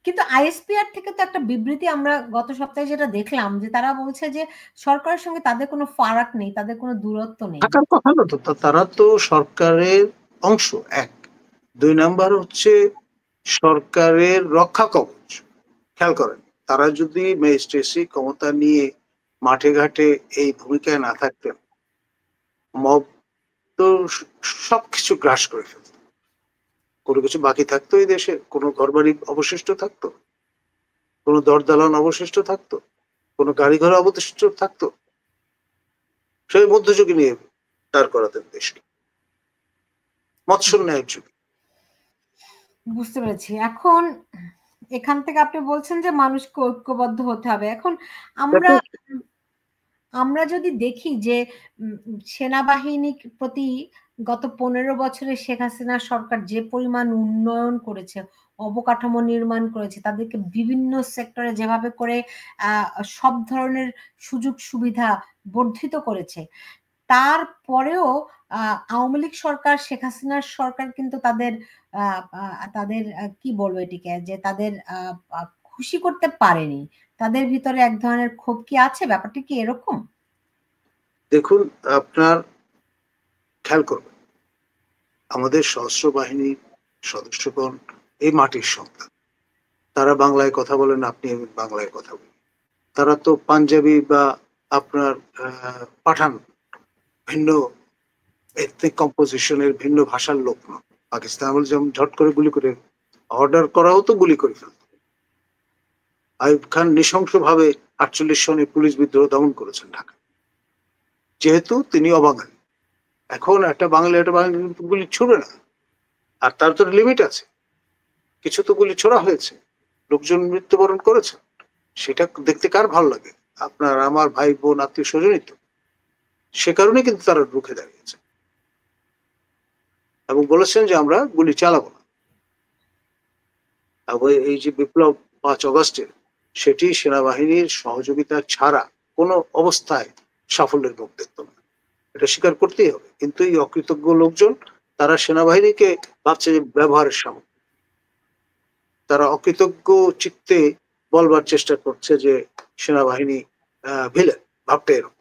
কিন্তু আইএসপিআর থেকে তো একটা বিবৃতি আমরা গত সপ্তাহে যেটা দেখলাম, যে তারা বলছে যে সরকারের সঙ্গে তাদের কোনো ফারাক নেই, তাদের কোনো দূরত্ব নেই। থাকার কথা না তো, তারা তো সরকারের অংশ, এক 2 নাম্বার হচ্ছে সরকারের রক্ষা কবচ। খেয়াল করেন, তারা যদি ম্যাজিস্ট্রেসি ক্ষমতা নিয়ে মাঠে ঘাটে এই ভূমিকায় না থাকতেন, মব তো সবকিছু গ্রাস করে ফেলত। কোনো কিছু বাকি থাকতো এই দেশে? কোনো ঘরবাড়ি অবশিষ্ট থাকতো? কোনো দরদালান অবশিষ্ট থাকতো? কোনো গাড়ি ঘোড়া অবশিষ্ট থাকতো? সেই মধ্যযুগে নিয়ে দাঁড় করাতেন দেশকে, মৎস্য ন্যায়ের যুগে। বুঝতে পেরেছি। এখন এখান থেকে আপনি বলছেন যে মানুষকে ঐক্যবদ্ধ হতে হবে। এখন আমরা আমরা যদি দেখি যে সেনাবাহিনীর প্রতি গত 15 বছরে শেখ হাসিনা সরকার যে পরিমাণ উন্নয়ন করেছে, অবকাঠামো নির্মাণ করেছে, তাদেরকে বিভিন্ন সেক্টরে যেভাবে করে সব ধরনের সুযোগ সুবিধা বর্ধিত করেছে, তারপরেও আওয়ামী লীগ সরকার, শেখ হাসিনার সরকার কিন্তু তাদের তাদের কি বলবো এটিকে, যে তাদের খুশি করতে পারেনি। তাদের ভিতরে এক ধরনের ক্ষোভ কি আছে? ব্যাপারটা কি এরকম? দেখুন, আপনার খেয়াল করবেন, আমাদের সশস্ত্র বাহিনীর সদস্যগণ এই মাটির সন্তান। তারা বাংলায় কথা বলেন, আপনি বাংলায় কথা বলেন। তারা তো পাঞ্জাবি বা আপনার পাঠান, ভিন্ন এথনিক কম্পোজিশনের, ভিন্ন ভাষার লোক নয়। পাকিস্তান আমলে যেমন ঝট করে গুলি করে, অর্ডার করা হতো, গুলি করে ফেলত। আইয়ুব খান নৃশংসভাবে 48 সনে পুলিশ বিদ্রোহ দমন করেছেন ঢাকা, যেহেতু তিনি অবাঙালি। এখন একটা বাঙালি গুলি ছুড়বে না, আর তার তো লিমিট আছে। কিছু তো গুলি ছোড়া হয়েছে, লোকজন মৃত্যুবরণ করেছে, সেটা দেখতে কার ভালো লাগে? আপনার, আমার, ভাই বোন, আত্মীয় স্বজনই তো। সে কারণে কিন্তু তারা রুখে দাঁড়িয়েছে এবং বলেছেন যে আমরা গুলি চালাবো না। এবং এই যে বিপ্লব 5 অগস্টের, সেটি সেনাবাহিনীর সহযোগিতা ছাড়া কোনো অবস্থায় সাফল্যের মুখ দেখত না, এটা স্বীকার করতেই হবে। কিন্তু এই অকৃতজ্ঞ লোকজন, তারা সেনাবাহিনীকে ভাবছে যে ব্যবহারের সামগ্রী। তারা অকৃতজ্ঞ চিত্তে বলবার চেষ্টা করছে যে সেনাবাহিনী ভিলেন, ভাবটা এরকম।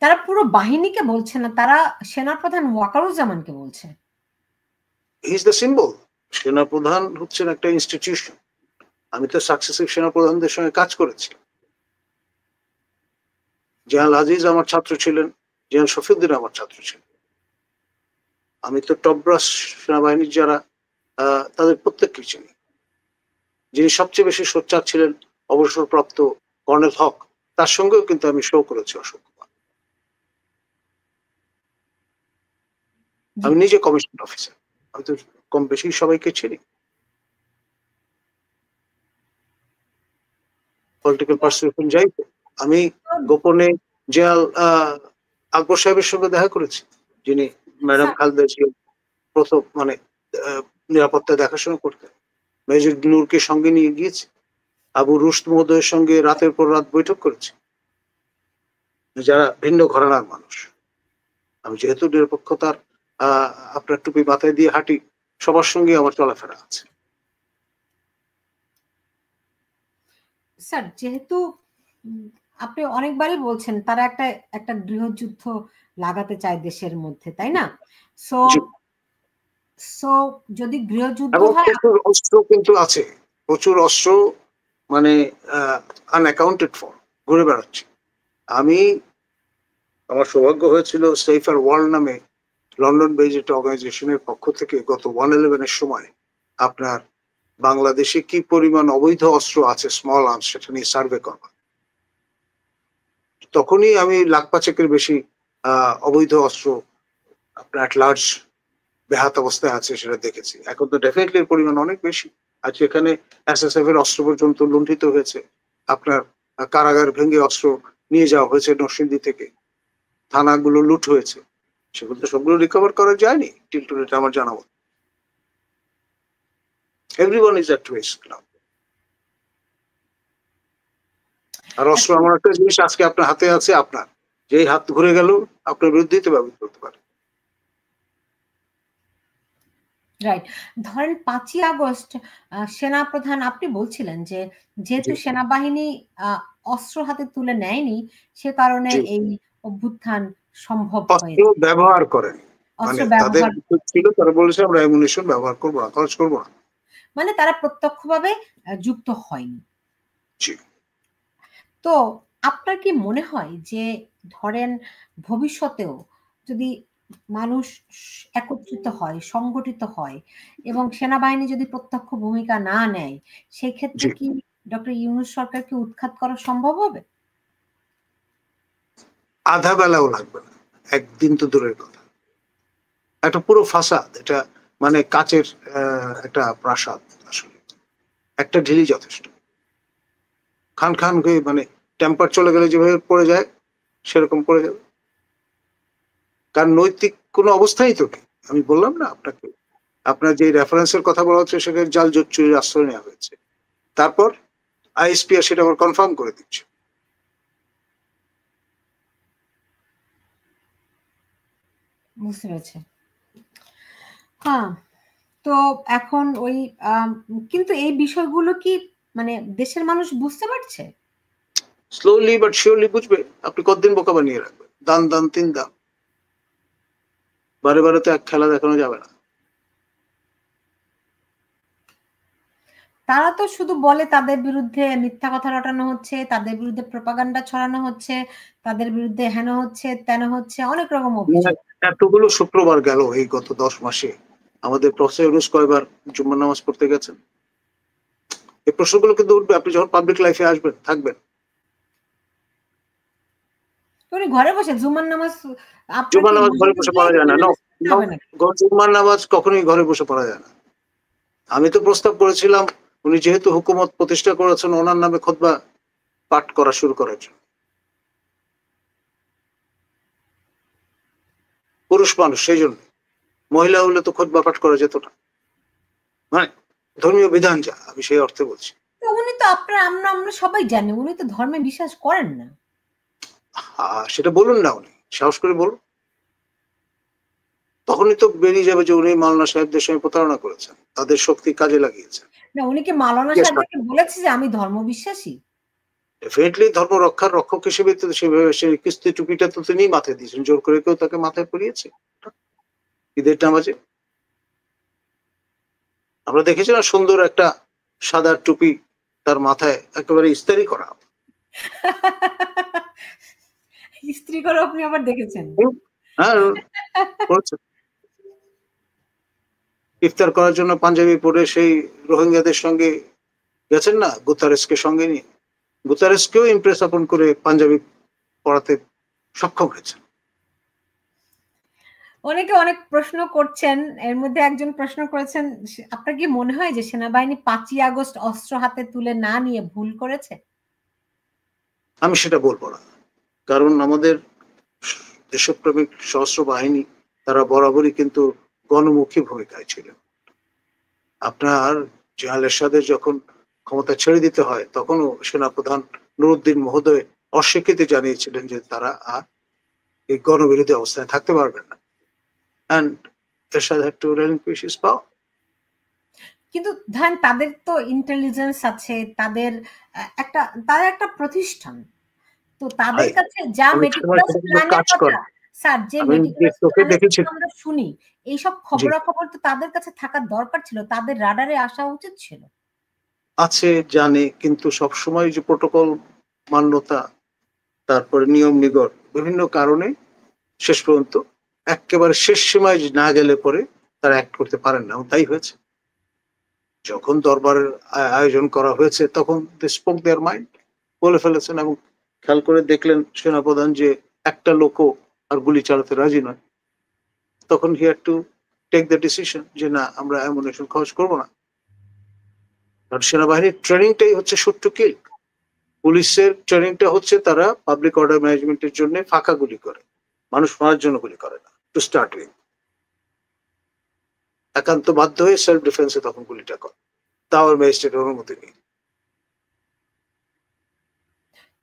তারা পুরো বাহিনীকে বলছে না, তারা সেনাপ্রধান ওয়াকারুজ্জামানকে বলছে। He is the symbol. সেনাপ্রধান হচ্ছেন একটা ইনস্টিটিউশন। আমি তো সাকসেসিভ সেনাপ্রধানদের সঙ্গে কাজ করেছি। জেনারেল আজিজ আমার ছাত্র ছিলেন, জেনারেল শফিউদ্দিন আমার ছাত্র ছিলেন। আমি তো টপব্রাস সেনাবাহিনীর যারা, তাদের প্রত্যেককে চিনি। যিনি সবচেয়ে বেশি সোচ্চার ছিলেন, অবসরপ্রাপ্ত কর্নেল হক, তার সঙ্গেও কিন্তু আমি শো করেছি অসংখ্যবার। আমি নিজে কমিশন অফিসার, আমি তো কম বেশি সবাইকে চিনি। পলিটিক্যাল পার্সিউশন যাই তো, আমি গোপনে জেনারেল আকবর সাহেবের সঙ্গে দেখা করেছি, যিনি ম্যাডাম খালেদা জিয়ার প্রথম মানে নিরাপত্তা দেখাশোনা করতেন। মেজর নূরকে সঙ্গে নিয়ে গিয়েছি। আবু রুশদ মহোদয়ের সঙ্গে রাতের পর রাত বৈঠক করেছি, যারা ভিন্ন ঘরানার মানুষ। আমি যেহেতু নিরপেক্ষতার আপনার টুপি মাথায় দিয়ে হাঁটি, সবার সঙ্গে আমার চলাফেরা আছে। স্যার, যেহেতু আপনি অনেকবারই বলছেন তারা একটা একটা গৃহযুদ্ধ লাগাতে চায় দেশের মধ্যে, তাই না? সো সো যদি গৃহযুদ্ধ এবং হয়, প্রচুর অস্ত্র কিন্তু আছে, প্রচুর অস্ত্র, মানে আনঅ্যাকাউন্টেড ফর, ঘুরে বেড়াচ্ছে। আমার সৌভাগ্য হয়েছিল সেফার ওয়ার্ল্ড নামে লন্ডন বেজ একটা অর্গানাইজেশনের পক্ষ থেকে গত 1/11 সময় আপনার বাংলাদেশে কি পরিমাণ অবৈধ অস্ত্র আছে, স্মল আর্মস, সেটা নিয়ে সার্ভে করবা। তখনই আমি লাখ পাঁচেকের বেশি অবৈধ অস্ত্র আপনার অ্যাট লার্জ বেহাত অবস্থায় আছে সেটা দেখেছি। এখন তো ডেফিনেটলি এর পরিমাণ অনেক বেশি। আজ এখানে এসএসএফ এর অস্ত্র পর্যন্ত লুণ্ঠিত হয়েছে। আপনার কারাগার ভেঙে অস্ত্র নিয়ে যাওয়া হয়েছে নরসিংদী থেকে, থানাগুলো লুট হয়েছে, সেগুলো তো সবগুলো রিকভার করা যায়নি টিল টু ডেট আমার জানা মতো। এভরিওয়ান ইজ অ্যাট রিস্ক নাও। আর অস্ত্র এমন একটা জিনিস, আজকে আপনার হাতে আছে, আপনার যেই হাত ঘুরে গেল আপনার বিরুদ্ধেই তো ব্যবহৃত হতে পারে। রাইট। ধরেন 5ই আগস্ট সেনাপ্রধান আপনি বলছিলেন যে যেহেতু সেনাবাহিনী অস্ত্র হাতে তুলে নেয়নি, সে কারণে এই অভ্যুত্থান সম্ভব অস্ত্র হয়েছে। ব্যবহার করেন, অস্ত্র মানে তাদের ব্যবহার ছিল, তারা বলেছে আমরা অ্যামুনিশন ব্যবহার করবো না, খরচ করবো না। মানে তারা প্রত্যক্ষভাবে যুক্ত হয়নি। জি। তো আপনার কি মনে হয় যে ধরেন ভবিষ্যতেও যদি মানুষ একত্রিত হয়, সংগঠিত হয় এবং সেনাবাহিনী যদি প্রত্যক্ষ ভূমিকা না নেয়, সেক্ষেত্রে জি, কি ডক্টর ইউনূস সরকারকে উৎখাত করা সম্ভব হবে? আধা বেলাও লাগবে না, একদিন তো দূরের কথা। একটা পুরো ফাসাদ, এটা মানে কাচের একটা প্রাসাদ আসলে, একটা ঢিলি যথেষ্ট। খান খান হয়ে মানে টেম্পার চলে গেলে যেভাবে পড়ে যায় সেরকম পড়ে যাবে। কারণ নৈতিক কোনো অবস্থাই তো নেই। আমি বললাম না আপনাকে, আপনার যে রেফারেন্সের কথা বলা হচ্ছে সেখানে জাল জোট চুরির আশ্রয় নেওয়া হয়েছে, তারপর আইএসপি সেটা আবার কনফার্ম করে দিচ্ছে। বুঝতে পেরেছি। হ্যাঁ, তো এখন ওই কিন্তু এই বিষয়গুলো কি মানে দেশের মানুষ বুঝতে পারছে? স্লোলি বাট শিওরলি বুঝবে। আপনি কতদিন বোকা বানিয়ে রাখবেন? দান দান তিন দান, বারে বারে তো এক খেলা দেখানো যাবে না। তারা তো শুধু বলে তাদের বিরুদ্ধে মিথ্যা কথা রটানো হচ্ছে, তাদের বিরুদ্ধে প্রোপাগান্ডা ছড়ানো হচ্ছে, তাদের বিরুদ্ধে হেন হচ্ছে, তেন হচ্ছে, অনেক রকম অভিযোগ। এতগুলো শুক্রবার গেল এই গত 10 মাসে, আমাদের প্রফেসর ইউনূস কয়বার জুম্মার নামাজ পড়তে গেছেন? এই প্রশ্নগুলো কিন্তু উঠবে আপনি যখন পাবলিক লাইফে আসবেন, থাকবেন। উনি ঘরে বসে জুমার নামাজ আপনার জুম্মার কি নামাজ ঘরে মসজিদে বসে গিয়ে পড়া যায় না, জুমার নো। নামাজ পড়তে হবে নাকি? জুম্মার নামাজ কখনোই ঘরে বসে পড়া যায় না। আমি তো প্রস্তাব করেছিলাম, উনি যেহেতু হুকুমত প্রতিষ্ঠা করেছেন, ওনার নামে খুতবা পাঠ করা শুরু করার জন্য। পুরুষ মানুষ সেই জন্য, মহিলা হলে তো খুতবা পাঠ করা যেত না। মানে ধর্মীয় বিধান যা, আমি সেই অর্থে বলছি। তো উনি তো আমরা সবাই জানি উনি তো ধর্মে বিশ্বাস করেন না। সেটা বলুন না, উনি সাহস করে বলুন। তখনই তো বেরিয়ে যাবে যে উনি মাওলানা সাহেবদের সঙ্গে প্রতারণা করেছেন, তাদের শক্তি কাজে লাগিয়েছেন। না উনি কি মাওলানা সাহেবকে বলেছে যে আমি ধর্ম বিশ্বাসী? ডেফিনেটলি ধর্ম রক্ষার রক্ষক হিসেবে তো সেভাবে সেই কিস্তি টুপিটা তো তিনি মাথায় দিয়েছেন, জোর করে কেউ তাকে মাথায় পরিয়েছে ঈদের নামাজে? আমরা দেখেছি না, সুন্দর একটা সাদা টুপি তার মাথায় একেবারে ইস্তারি করা। স্ত্রী করে আপনি আবার দেখেছেন? হ্যাঁ, করেছে। ইফতার করার জন্য পাঞ্জাবি পরে সেই রোহিঙ্গাদের সঙ্গে গেছেন না, গুতারেসকে সঙ্গে নিয়ে। গুতারেসকেও ইমপ্রেস আপন করে পাঞ্জাবি পড়াতে সক্ষম হয়েছে। অনেকে অনেক প্রশ্ন করছেন। এর মধ্যে একজন প্রশ্ন করেছেন, আপনার কি মনে হয় যে সেনাবাহিনী ৫ই আগস্ট অস্ত্র হাতে তুলে না নিয়ে ভুল করেছে? আমি সেটা বলবো না, কারণ আমাদের দেশপ্রেমিক সশস্ত্র বাহিনী তারা বরাবরই কিন্তু গণমুখী ভূমিকায় ছিল। আপনার জেনারেল এরশাদের যখন ক্ষমতা ছেড়ে দিতে হয়, তখনও সেনাপ্রধান নুরুদ্দিন মহোদয় অস্বীকৃতি জানিয়েছিলেন যে তারা আর এই গণবিরোধী অবস্থায় থাকতে পারবেন না। And Ershad had to relinquish his power. কিন্তু ধরেন তাদের তো ইন্টেলিজেন্স আছে, তাদের একটা প্রতিষ্ঠান। তো তাদের ভাই, কাছে যা অনেক সময় মেটিকুলাস সেটা কিন্তু প্ল্যানের কাজ কথা, করে। স্যার যে আমি মেটিকুলাস চোখে প্ল্যানের দেখেছি। কথা আমরা শুনি, এইসব জি, খবরাখবর তো তাদের কাছে থাকার দরকার ছিল। তাদের রাডারে আসা উচিত ছিল। আছে, জানে, কিন্তু সবসময় যে প্রোটোকল মান্যতা, তারপরে নিয়ম নিগর, বিভিন্ন কারণে শেষ পর্যন্ত একেবারে শেষ সীমায় না গেলে পরে তারা অ্যাক্ট করতে পারেন না, তাই হয়েছে। যখন দরবারের আয়োজন করা হয়েছে তখন দে স্পোক দেয়ার মাইন্ড, বলে ফেলেছেন। এবং খেয়াল করে দেখলেন সেনাপ্রধান যে একটা লোকও আর গুলি চালাতে রাজি নয়, তখন he had to take the decision যে না, আমরা অ্যামুনিশন খরচ করবো না। কারণ সেনাবাহিনীর ট্রেনিংটাই হচ্ছে শুট টু কিল। পুলিশের ট্রেনিংটা হচ্ছে তারা পাবলিক অর্ডার ম্যানেজমেন্টের জন্য ফাঁকা গুলি করে, মানুষ মারার জন্য গুলি করে না। টু স্টার্ট উইথ, একান্ত বাধ্য হয়ে সেলফ ডিফেন্সে তখন গুলিটা করে, তাও ম্যাজিস্ট্রেটের অনুমতি নেই।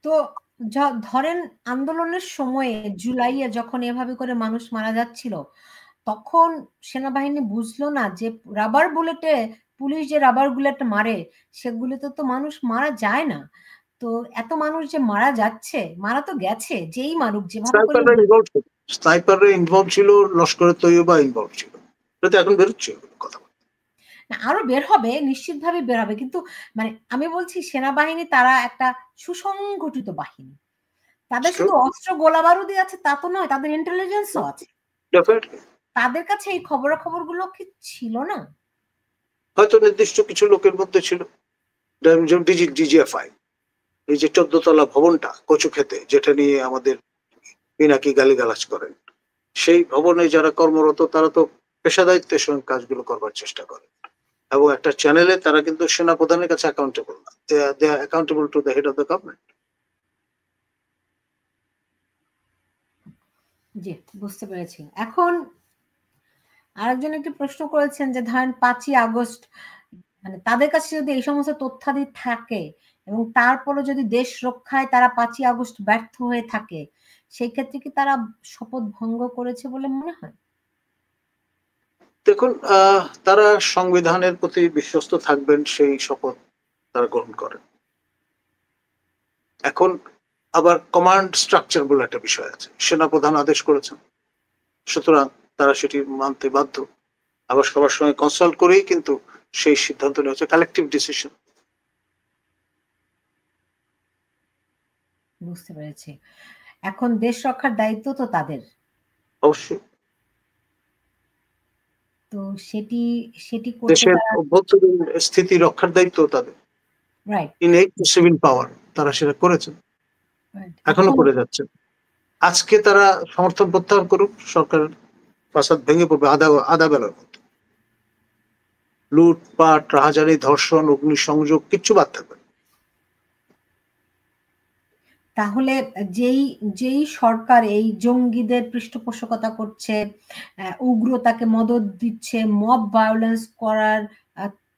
তো ধরেন আন্দোলনের সময়ে জুলাইয়ে যখন এভাবে করে মানুষ মারা যাচ্ছিল, তখন সেনাবাহিনী বুঝলো না যে পুলিশ যে রাবার বুলেট মারে সেগুলিতে তো মানুষ মারা যায় না। তো এত মানুষ যে মারা যাচ্ছে, মারা তো গেছে, যেই মারুক যেভাবে করে। স্নাইপাররা ইনভলভ ছিল, লস্করে তৈয়বা ইনভলভ ছিল, এটা এখন বেরোচ্ছে কথা। আরো বের হবে, নিশ্চিতভাবে বের হবে, কিন্তু মানে আমি বলছি সেনাবাহিনী তারা একটা সুসংগঠিত বাহিনী, তাদের শুধু অস্ত্র গোলা বারুদই আছে তা তো নয়, তাদের ইন্টেলিজেন্সও আছে। তাদের কাছে এই খবরাখবরগুলো কি ছিল না? হয়তো নির্দিষ্ট কিছু লোকের মধ্যে ছিল, যেমন ডিজিএফআই, এই যে 14 তলা ভবনটা কচু খেতে, যেটা নিয়ে আমাদের পিনাকি গালিগালাজ করেন, সেই ভবনে যারা কর্মরত তারা তো পেশাদারিত্বের সঙ্গে কাজগুলো করবার চেষ্টা করে, এবং একটা চ্যানেলে তারা কিন্তু সেনাপ্রধানের কাছে অ্যাকাউন্টেবল না, they are accountable to the head of the government. জি, বুঝতে পেরেছি। এখন আরেকজন একটি প্রশ্ন করেছেন যে ধরেন 5ই আগস্ট, মানে তাদের কাছে যদি এই সমস্ত তথ্যাদি থাকে এবং তারপরে যদি দেশ রক্ষায় তারা 5ই আগস্ট ব্যর্থ হয়ে থাকে, সেই ক্ষেত্রে কি তারা শপথ ভঙ্গ করেছে বলে মনে হয়? দেখুন, তারা সংবিধানের প্রতি বিশ্বস্ত থাকবেন, সেই শপথ তারা গ্রহণ করেন। এখন আবার কমান্ড স্ট্রাকচার বলে একটা বিষয় আছে, সেনাপ্রধান আদেশ করেছেন, সুতরাং তারা সেটি মানতে বাধ্য। আবার সবার সঙ্গে কনসাল্ট করেই কিন্তু সেই সিদ্ধান্ত নেওয়া হচ্ছে, কালেকটিভ ডিসিশন। বুঝতে পেরেছি। এখন দেশ রক্ষার দায়িত্ব তো তাদের, অবশ্যই তো সেটি সেটি করতে দেশের অভ্যন্তরীণ স্থিতি রক্ষার দায়িত্ব তাদের, রাইট, ইনহেট সিভিল পাওয়ার, তারা সেটা করেছেন, এখনো করে যাচ্ছেন। আজকে তারা সমর্থন প্রত্যাহার করুক, সরকার ফাসাদ ভেঙে পড়বে আধা বেলার মতো। লুটপাট, রাহাজানি, ধর্ষণ, অগ্নিসংযোগ কিচ্ছু বাদ থাকবে। তাহলে যেই যেই সরকার এই জঙ্গিদের পৃষ্ঠপোষকতা করছে, উগ্রতাকে মদত দিচ্ছে, মব ভায়োলেন্স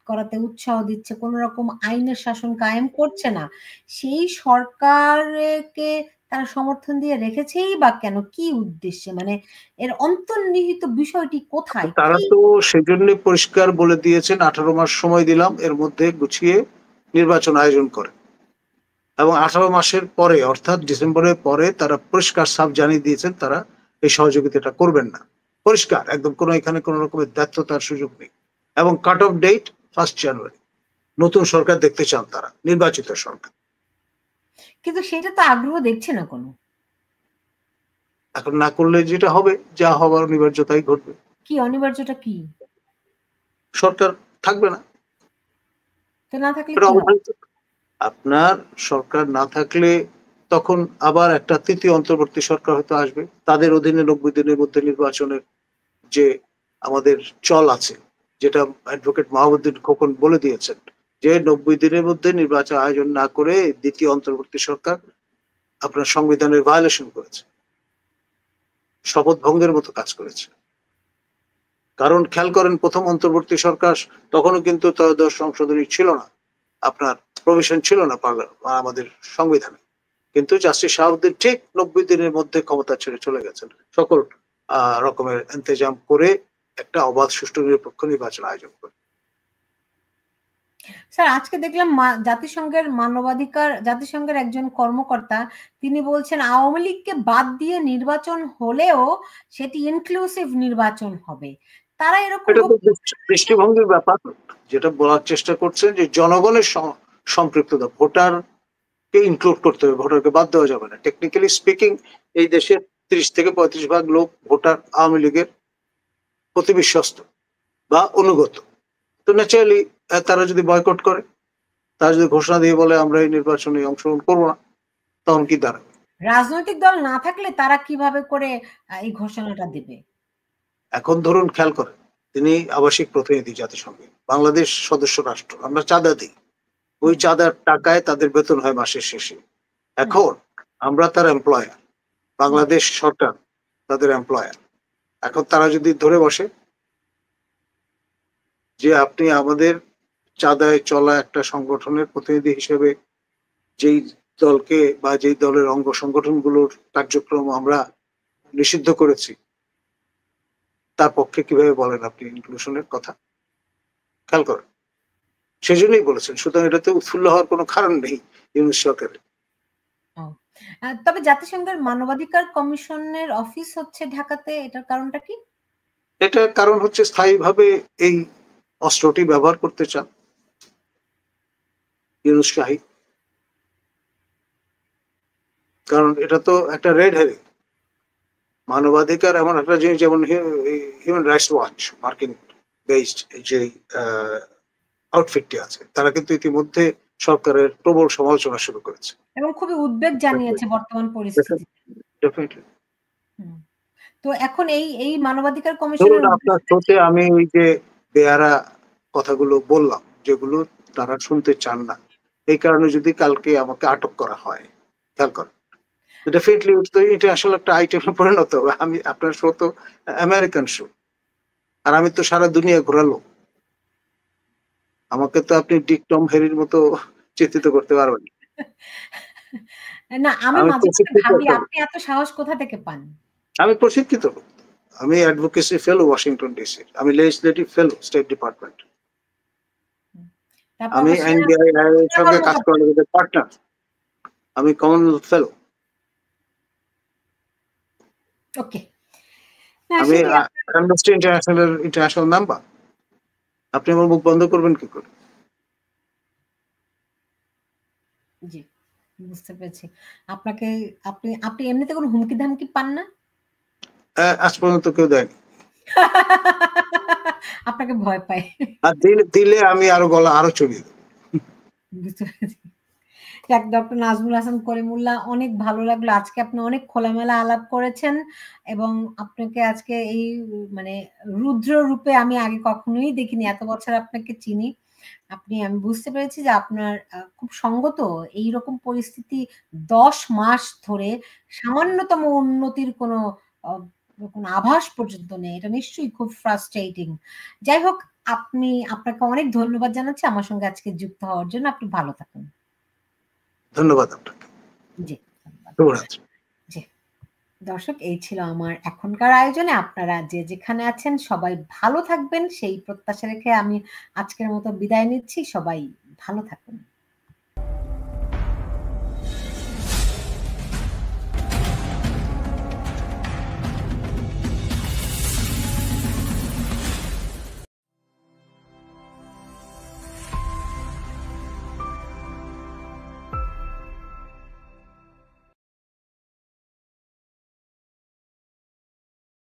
করাতে উৎসাহ দিচ্ছে, কোন রকম আইনের শাসন কায়েম করছে না, সেই সরকারকে তারা সমর্থন দিয়ে রেখেছেই বা কেন? কি উদ্দেশ্যে? মানে এর অন্তর্নিহিত বিষয়টি কোথায়? তারা তো সেজন্য পরিষ্কার বলে দিয়েছেন 18 মাস সময় দিলাম, এর মধ্যে গুছিয়ে নির্বাচন আয়োজন করে, এবং 18 মাসের পরে অর্থাৎ ডিসেম্বরের পরে তারা পরিষ্কার সাফ জানিয়ে দিয়েছেন তারা এই সহযোগিতাটা করবেন না। পরিষ্কার একদম, কোনো এখানে কোনো রকমের ব্যর্থতার সুযোগ নেই। এবং কাট অফ ডেট 1 জানুয়ারি। নতুন সরকার দেখতে চান তারা, নির্বাচিত সরকার। কিন্তু সেটা তো আগ্রহ দেখছে না কোনো। এখন না করলে যেটা হবে, যা হবার অনিবার্যতাই ঘটবে। কি অনিবার্যটা কি? সরকার থাকবে না। তো না থাকলে কি হবে? আপনার সরকার না থাকলে তখন আবার একটা তৃতীয় অন্তর্বর্তী সরকার হয়তো আসবে, তাদের অধীনে 90 দিনের মধ্যে নির্বাচনের যে আমাদের চল আছে, যেটা অ্যাডভোকেট মাহবুবুদ্দিন খোকন বলে দিয়েছেন, যে 90 দিনের মধ্যে নির্বাচন আয়োজন না করে দ্বিতীয় অন্তর্বর্তী সরকার আপনার সংবিধানের ভায়োলেশন করেছে, শপথ ভঙ্গের মতো কাজ করেছে। কারণ খেয়াল করেন, প্রথম অন্তর্বর্তী সরকার তখনও কিন্তু ত্রয়োদশ সংশোধনী ছিল না, আপনার প্রভিশন ছিল না আমাদের সংবিধানে, কিন্তু জাস্টিস শাহাবুদ্দিন ঠিক 90 দিনের মধ্যে ক্ষমতা ছেড়ে চলে গেছেন, সকল রকমের ইন্তজাম করে একটা অবাধ, সুষ্ঠু, নিরপেক্ষ নির্বাচন আয়োজন করে। স্যার, আজকে দেখলাম জাতিসংঘের একজন কর্মকর্তা, তিনি বলছেন আওয়ামী লীগকে বাদ দিয়ে নির্বাচন হলেও সেটি ইনক্লুসিভ নির্বাচন হবে। তারা এরকম এটা তো দৃষ্টিভঙ্গির ব্যাপার, যেটা বলার চেষ্টা করছেন যে জনগণের সম্পৃক্ততা, ভোটারকে ইনক্লুড করতে হবে, ভোটারকে বাদ দেওয়া যাবে না। টেকনিক্যালি স্পিকিং এই দেশের 30 থেকে 35% লোক ভোটার আওয়ামী লীগের প্রতি বিশ্বস্ত বা অনুগত। তো ন্যাচারালি তারা যদি বয়কট করে, তারা যদি ঘোষণা দিয়ে বলে আমরা এই নির্বাচনে অংশগ্রহণ করবো না, তখন কি দাঁড়াবে? রাজনৈতিক দল না থাকলে তারা কিভাবে করে এই ঘোষণাটা দেবে? এখন ধরুন, খেয়াল করেন, তিনি আবাসিক প্রতিনিধি জাতিসংঘে, বাংলাদেশ সদস্য রাষ্ট্র, আমরা চাঁদা দিই, ওই চাঁদার টাকায় তাদের বেতন হয় মাসের শেষে। এখন আমরা তার এমপ্লয়ার, বাংলাদেশ সরকার তাদের এমপ্লয়ার। এখন তারা যদি ধরে বসে যে আপনি আমাদের চাঁদায় চলা একটা সংগঠনের প্রতিনিধি হিসেবে যেই দলকে বা যেই দলের অঙ্গ সংগঠনগুলোর কার্যক্রম আমরা নিষিদ্ধ করেছি, তার পক্ষে কিভাবে বলেন আপনি ইনক্লুশনের কথা? খেয়াল করেন, সেজন্যই বলেছেন। সুতরাং এটাতে উৎফুল্ল হওয়ার কোনো কারণ নেই ইউনূস সরকারের। তবে জাতিসংঘের মানবাধিকার কমিশনের অফিস হচ্ছে ঢাকাতে, এটার কারণটা কি? এটার কারণ হচ্ছে স্থায়ীভাবে এই অস্ত্রটি ব্যবহার করতে চান ইউনূস শাহী। কারণ এটা তো একটা রেড হেরিং। মানবাধিকার এমন একটা জিনিস, যেমন হিউম্যান রাইটস ওয়াচ মার্কিন বেসড যে আউটফিটটি আছে, তারা কিন্তু ইতিমধ্যে সরকারের প্রবল সমালোচনা শুরু করেছে এবং খুবই উদ্বেগ জানিয়েছে বর্তমান পরিস্থিতিতে। ডেফিনেটলি। তো এখন এই মানবাধিকার ধরুন কমিশনের আপনার শোতে আমি ওই যে বেয়ারা কথাগুলো বললাম, যেগুলো তারা শুনতে চান না, এই কারণে যদি কালকে আমাকে আটক করা হয়, খেয়াল করেন, ডেফিনেটলি এটা আসলে একটা আইটেমে পরিণত হবে। আমি আপনার শো তো আমেরিকান শো, আর আমি তো সারা দুনিয়া ঘোরালো, আমাকে তো আপনি ডিক টম হ্যারির মতো চিত্রিত করতে পারবেন না। আমি মাঝে মাঝে প্রশিক্ষিত ভাবি লোক। আপনি এত সাহস কোথা থেকে পান? আমি প্রশিক্ষিত লোক, আমি অ্যাডভোকেসি ফেলো ওয়াশিংটন ডিসি, আমি লেজিসলেটিভ ফেলো স্টেট ডিপার্টমেন্ট, আমি এনবিআই এর সঙ্গে কাজ করার পার্টনার, আমি কমনওয়েলথ ফেলো, ওকে, আমি অ্যামনেস্টি ইন্টারন্যাশনালের ইন্টারন্যাশনাল মেম্বার। আপনি আমার মুখ বন্ধ করবেন কি করে? জি, বুঝতে পেরেছি। আপনাকে আপনি আপনি এমনিতে কোনো হুমকি ধামকি পান না? আজ পর্যন্ত কেউ দেয়নি। আপনাকে ভয় পায়। আর দিলে আমি আরো গলা আরো চড়িয়ে দেবো। বুঝতে পেরেছি। ডক্টর নাজমুল হাসান করিমুল্লাহ, অনেক ভালো লাগলো। আজকে আপনি অনেক খোলামেলা আলাপ করেছেন এবং আপনাকে আজকে এই মানে রুদ্র রূপে আমি আগে কখনোই দেখিনি। এত বছর আপনাকে চিনি। আমি বুঝতে পেরেছি যে আপনার খুব সঙ্গত এইরকম পরিস্থিতি ১০ মাস ধরে সামান্যতম উন্নতির কোনো আ কোনো আভাস পর্যন্ত নেই। এটা নিশ্চয়ই খুব ফ্রাস্ট্রেটিং। যাই হোক, আপনাকে অনেক ধন্যবাদ জানাচ্ছি আমার সঙ্গে আজকে যুক্ত হওয়ার জন্য। আপনি ভালো থাকুন। ধন্যবাদ আপনাকে। জি, ধন্যবাদ। শুভরাত্রি। জি। দর্শক, এই ছিল আমার এখনকার আয়োজনে। আপনারা যে যেখানে আছেন সবাই ভালো থাকবেন সেই প্রত্যাশা রেখে আমি আজকের মতো বিদায় নিচ্ছি। সবাই ভালো থাকুন।